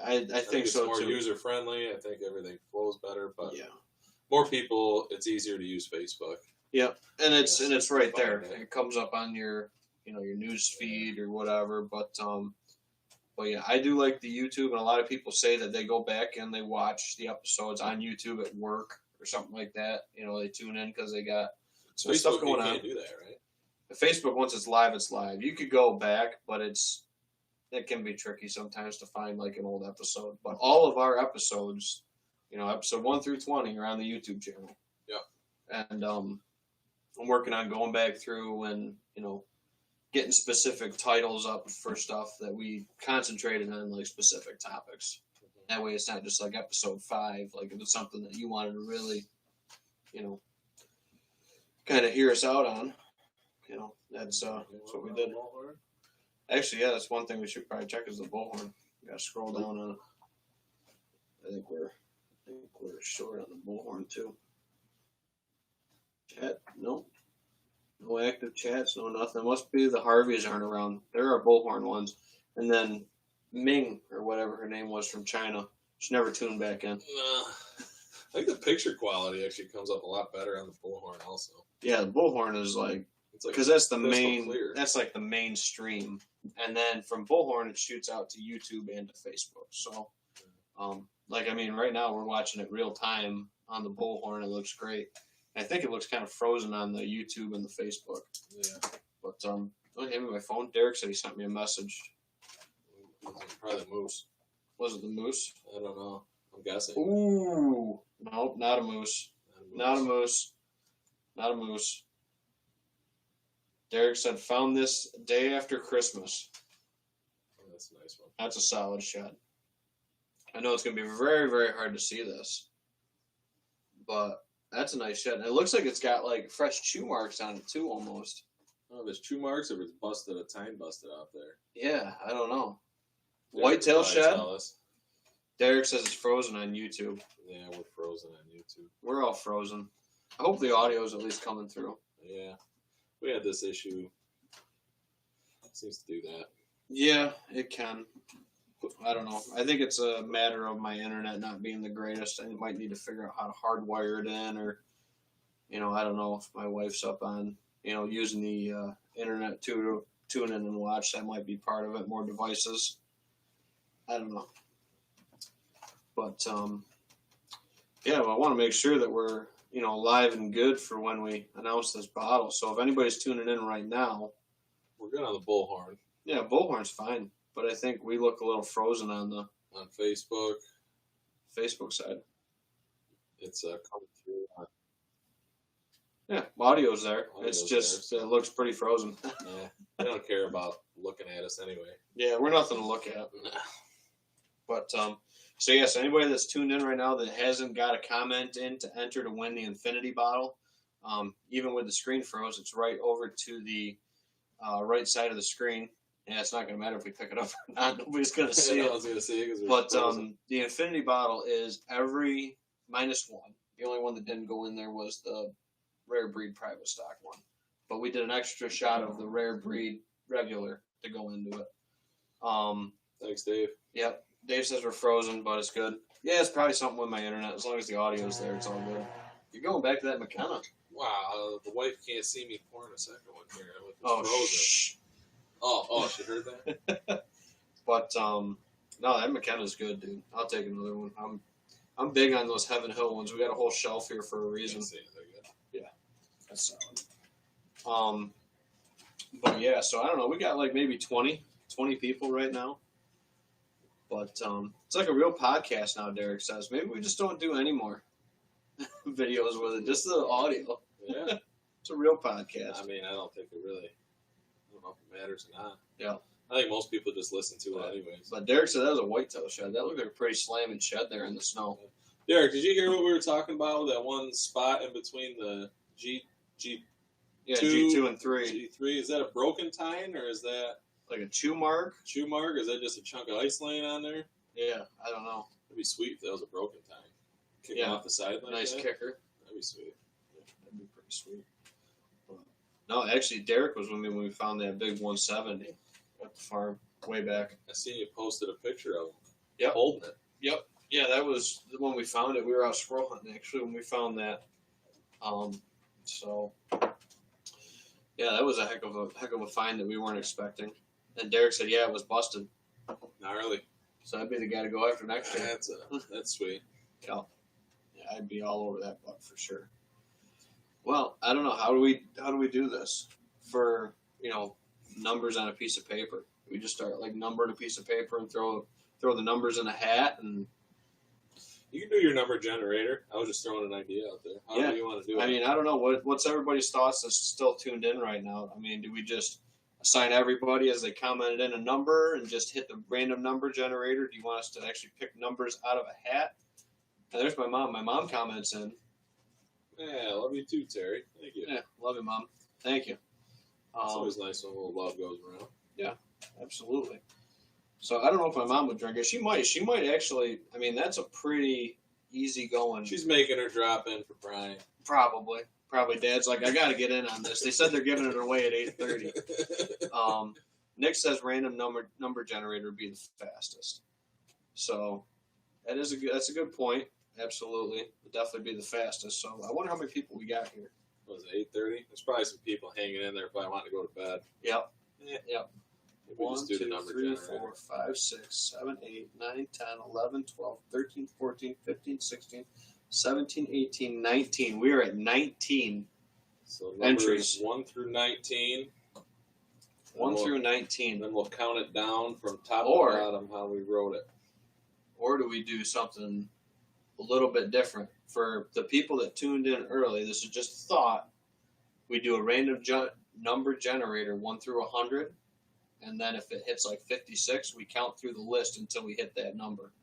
I think so, it's too. more user-friendly. I think everything flows better. But yeah. More people, it's easier to use Facebook. Yep. And it's right there. It comes up on your... your news feed or whatever, but yeah, I do like the YouTube, and a lot of people say that they go back and they watch the episodes on YouTube at work or something like that. They tune in because they got some stuff going on. You can't do that, right? Facebook, once it's live, it's live. You could go back, but it can be tricky sometimes to find like an old episode. But all of our episodes, episode 1 through 20 are on the YouTube channel. Yeah. And I'm working on going back through and, getting specific titles up for stuff that we concentrated on, like specific topics. That way it's not just like episode 5, like if it's something that you wanted to really, kind of hear us out on. That's what we did. Actually, yeah, that's one thing we should probably check is the bullhorn. You gotta scroll down on it. I think we're short on the bullhorn too. Chat? Nope. No active chats, no nothing. It must be the Harveys aren't around. There are bullhorn ones. And then Ming, or whatever her name was from China, she never tuned back in. I think the picture quality actually comes up a lot better on the bullhorn also. Yeah, the bullhorn is like, because that's the main, that's like the mainstream. And then from bullhorn, it shoots out to YouTube and to Facebook. So, right now we're watching it real time on the bullhorn. It looks great. I think it looks kind of frozen on the YouTube and the Facebook. Yeah. But don't hand me my phone. Derek said he sent me a message. Probably the moose. Was it the moose? I don't know. I'm guessing. Ooh. Nope, not a moose. Not a moose. Not a moose. Derek said, found this day after Christmas. Oh, that's a nice one. That's a solid shot. I know it's going to be very, very hard to see this. But that's a nice shot. And it looks like it's got like fresh chew marks on it too, almost. Oh, there's chew marks, or it's busted, a tine busted out there. Yeah, I don't know. Whitetail shed? Derek says it's frozen on YouTube. Yeah, we're frozen on YouTube. We're all frozen. I hope the audio's at least coming through. Yeah. We had this issue. It seems to do that. Yeah, it can. I don't know. I think it's a matter of my internet not being the greatest. I might need to figure out how to hardwire it in, or, I don't know if my wife's up on, using the internet to tune in and watch. That might be part of it. More devices. I don't know. But, I want to make sure that we're, live and good for when we announce this bottle. So if anybody's tuning in right now, we're good on the bullhorn. Yeah, bullhorn's fine. But I think we look a little frozen on Facebook side. It's coming through. Yeah, audio's there. Audio's it's just there, so. It looks pretty frozen. Yeah, they don't care about looking at us anyway. Yeah, we're nothing to look at. But so yes, anybody that's tuned in right now that hasn't got a comment in to enter to win the Infinity bottle, even with the screen froze, it's right over to the right side of the screen. Yeah, it's not going to matter if we pick it up or not. Nobody's going to see it. I was going to see it. But the Infinity bottle is every -1. The only one that didn't go in there was the rare breed private stock one. But we did an extra shot of the rare breed regular to go into it. Thanks, Dave. Yep. Dave says we're frozen, but it's good. Yeah, it's probably something with my internet. As long as the audio's there, it's all good. You're going back to that McKenna. Wow, the wife can't see me pouring a second one here. Oh, frozen. shh. Oh, she heard that? But, no, that McKenna's good, dude. I'll take another one. I'm big on those Heaven Hill ones. We got a whole shelf here for a reason. Yeah, that's solid. But yeah, so I don't know. We got like maybe 20 people right now. But it's like a real podcast now, Derek says. Maybe we just don't do any more videos with it, just the audio. Yeah. It's a real podcast. I mean, I don't think it really, I don't know if it matters or not. Yeah. I think most people just listen to it anyways. But Derek said that was a whitetail shed. That looked like a pretty slamming shed there in the snow. Derek, did you hear what we were talking about? That one spot in between the G2 and 3. G3. Is that a broken tine, or is that like a chew mark? Chew mark? Is that just a chunk of ice laying on there? Yeah, I don't know. That'd be sweet if that was a broken tine. Kicking off the side like nice that. kicker. That'd be sweet. Yeah, that'd be pretty sweet. No, actually, Derek was with me when we found that big 170 at the farm way back. I seen you posted a picture of him. Yep. Holding it. Yep. Yeah, that was when we found it. We were out squirrel hunting actually when we found that. So yeah, that was a heck of a find that we weren't expecting. And Derek said, yeah, it was busted. Gnarly. So I'd be the guy to go after next year. That's sweet. Yeah, I'd be all over that buck for sure. Well, I don't know. How do we do this? for numbers on a piece of paper. We just start like numbering a piece of paper and throw the numbers in a hat, and You can do your number generator. I was just throwing an idea out there. How do you want to do it? I mean, I don't know what's everybody's thoughts that's still tuned in right now. I mean, do we just assign everybody as they commented in a number and just hit the random number generator? Do you want us to actually pick numbers out of a hat? And there's my mom. My mom comments in. Yeah, love you too, Terry. Thank you. Yeah, love you, Mom. Thank you. It's always nice when a little love goes around. Yeah, absolutely. So I don't know if my mom would drink it. She might. She might actually. I mean, that's a pretty easy going. She's making her drop in for Brian. Probably. Dad's like, I got to get in on this. They said they're giving it away at 8:30. Nick says random number generator would be the fastest. So that's a good point. Absolutely, would definitely be the fastest. So I wonder how many people we got here. What was it, 8:30? There's probably some people hanging in there probably wanting to go to bed. Yep. Yeah. Yep. Maybe we 1, just do 2, the number 3, generator. 4, 5, 6, 7, 8, 9, 10, 11, 12, 13, 14, 15, 16, 17, 18, 19. We are at 19 So entries. 1 through 19. 1 through 19. Then we'll count it down from top Or- to bottom how we wrote it. Or do we do something a little bit different? For the people that tuned in early, this is just a thought. We do a random number generator 1 through 100. And then if it hits like 56, we count through the list until we hit that number.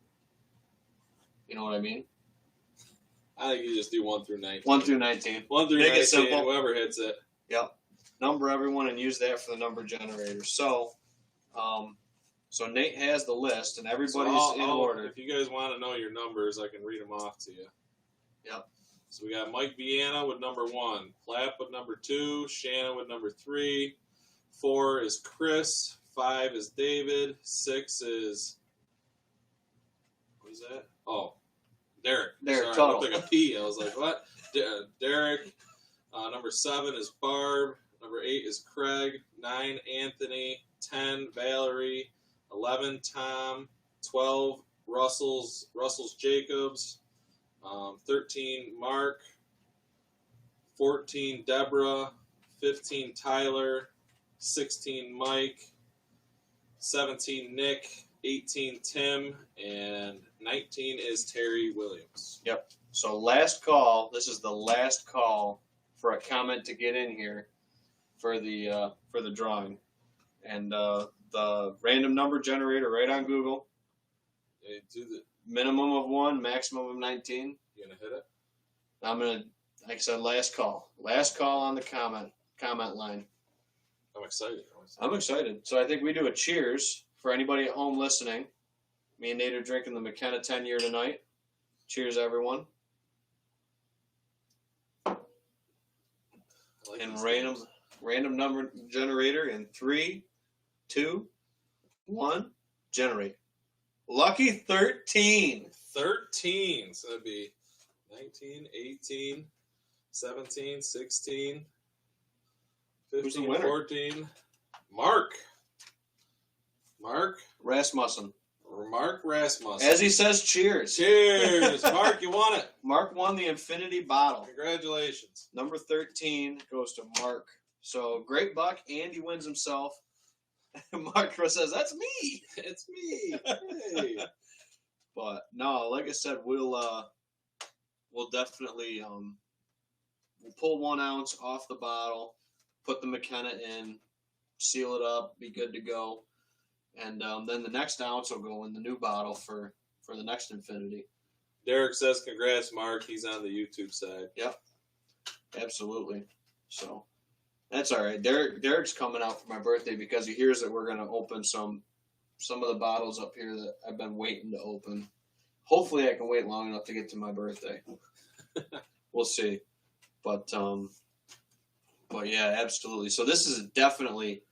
You know what I mean? I think you just do 1 through 19. 1 through 19. 1 through Make 19, it simple. whoever hits it. Yep. Number everyone and use that for the number generator. So, so Nate has the list and everybody's in order. If you guys want to know your numbers, I can read them off to you. Yep. So we got Mike Viana with number 1, Platt with number 2, Shannon with number 3, 4 is Chris, 5 is David, 6 is, what is that? Oh, Derek. Derek, Sorry, total. I looked like a P. I was like, what? Derek. Number 7 is Barb. Number 8 is Craig. 9, Anthony. 10, Valerie. 11, Tom. 12, Russell's Jacobs. 13, Mark. 14, Deborah. 15, Tyler. 16, Mike. 17, Nick. 18, Tim. And 19 is Terry Williams. Yep. So last call. This is the last call for a comment to get in here for the drawing, and the random number generator right on Google. Yeah, do the. Minimum of 1, maximum of 19. You gonna hit it? I'm gonna, like I said, last call on the comment line. I'm excited. I'm excited. So I think we do a cheers for anybody at home listening. Me and Nate are drinking the McKenna 10 year tonight. Cheers, everyone. I like And these random number generator in 3, 2, 1, generate. Lucky 13. 13. So that'd be 19, 18, 17, 16, Who's the 15, winner? 14. Mark Rasmussen. Rasmussen. As he says, cheers. Cheers. Mark, you won it. Mark won the infinity bottle. Congratulations. Number 13 goes to Mark. So great buck. Andy wins himself. Mark says, that's me. It's me. Hey. But no, like I said, we'll definitely we'll pull 1 ounce off the bottle, put the McKenna in, seal it up, be good to go, and then the next ounce will go in the new bottle for the next infinity. Derek says, congrats, Mark. He's on the YouTube side. Yep, absolutely. So that's all right. Derek's coming out for my birthday because he hears that we're going to open some of the bottles up here that I've been waiting to open. Hopefully I can wait long enough to get to my birthday. We'll see. But yeah, absolutely. So this is definitely,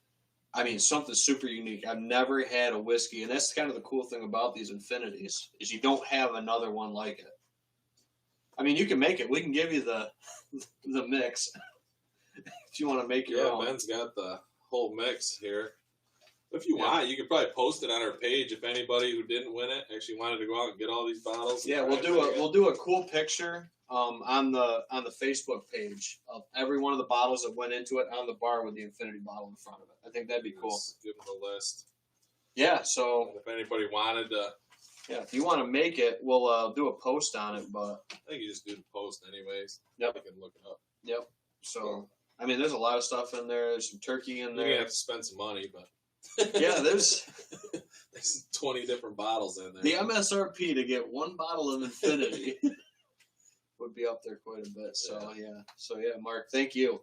I mean, something super unique. I've never had a whiskey, and that's kind of the cool thing about these infinities is you don't have another one like it. I mean, you can make it. We can give you the mix if you want to make your own. Ben's got the whole mix here. If you want, you could probably post it on our page if anybody who didn't win it actually wanted to go out and get all these bottles. Yeah, we'll do a cool picture on the Facebook page of every one of the bottles that went into it on the bar with the Infinity bottle in front of it. I think that'd be cool. Just give them a list. Yeah, so And if anybody wanted to, yeah, if you want to make it, we'll do a post on it. But I think you just do the post anyways. Yep. You can look it up. Yep. So I mean, there's a lot of stuff in there. There's some turkey in You're there. gonna have to spend some money, but Yeah, there's 20 different bottles in there. the MSRP to get one bottle of Infinity would be up there quite a bit. So yeah, Mark, thank you.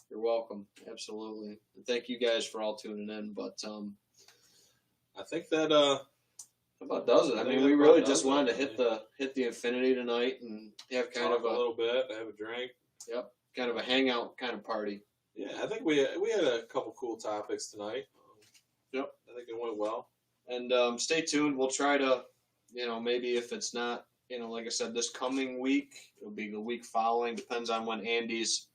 You're welcome. Absolutely. And thank you guys for all tuning in. But I think that about does it. I mean, we really just wanted to hit the Infinity tonight and have kind talk of a little bit, have a drink. Yep, kind of a hangout kind of party. Yeah, I think we had a couple cool topics tonight. Yep, I think it went well. And stay tuned. We'll try to, maybe if it's not, like I said, this coming week, it'll be the week following. Depends on when Andy's,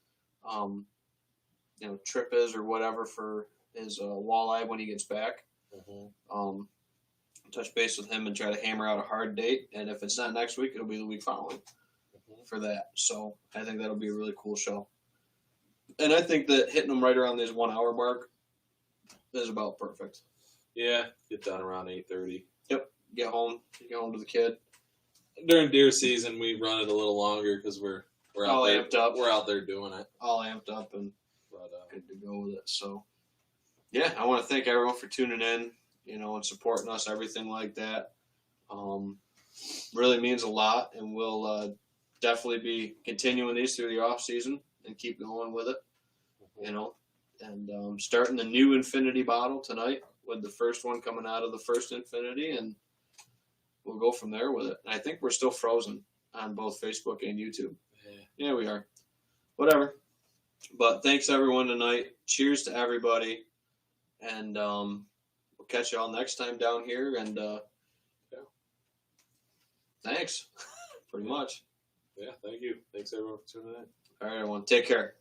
trip is or whatever for his walleye when he gets back. Mm-hmm. Touch base with him and try to hammer out a hard date. And if it's not next week, it'll be the week following for that. So I think that'll be a really cool show. And I think that hitting them right around this 1 hour mark is about perfect. Yeah, get done around 8:30. Yep, get home to the kid. During deer season, we run it a little longer because we're all out there, amped up. We're out there doing it. All amped up and But, good to go with it. So, yeah, I want to thank everyone for tuning in, and supporting us, everything like that. Really means a lot, and we'll definitely be continuing these through the off season and keep going with it, and starting the new Infinity bottle tonight with the first one coming out of the first Infinity, and we'll go from there with it. And I think we're still frozen on both Facebook and YouTube. Yeah, we are. Whatever. But thanks everyone tonight. Cheers to everybody, and we'll catch you all next time down here. And thanks, pretty much. Yeah, thank you. Thanks everyone for tuning in. All right, everyone. Take care.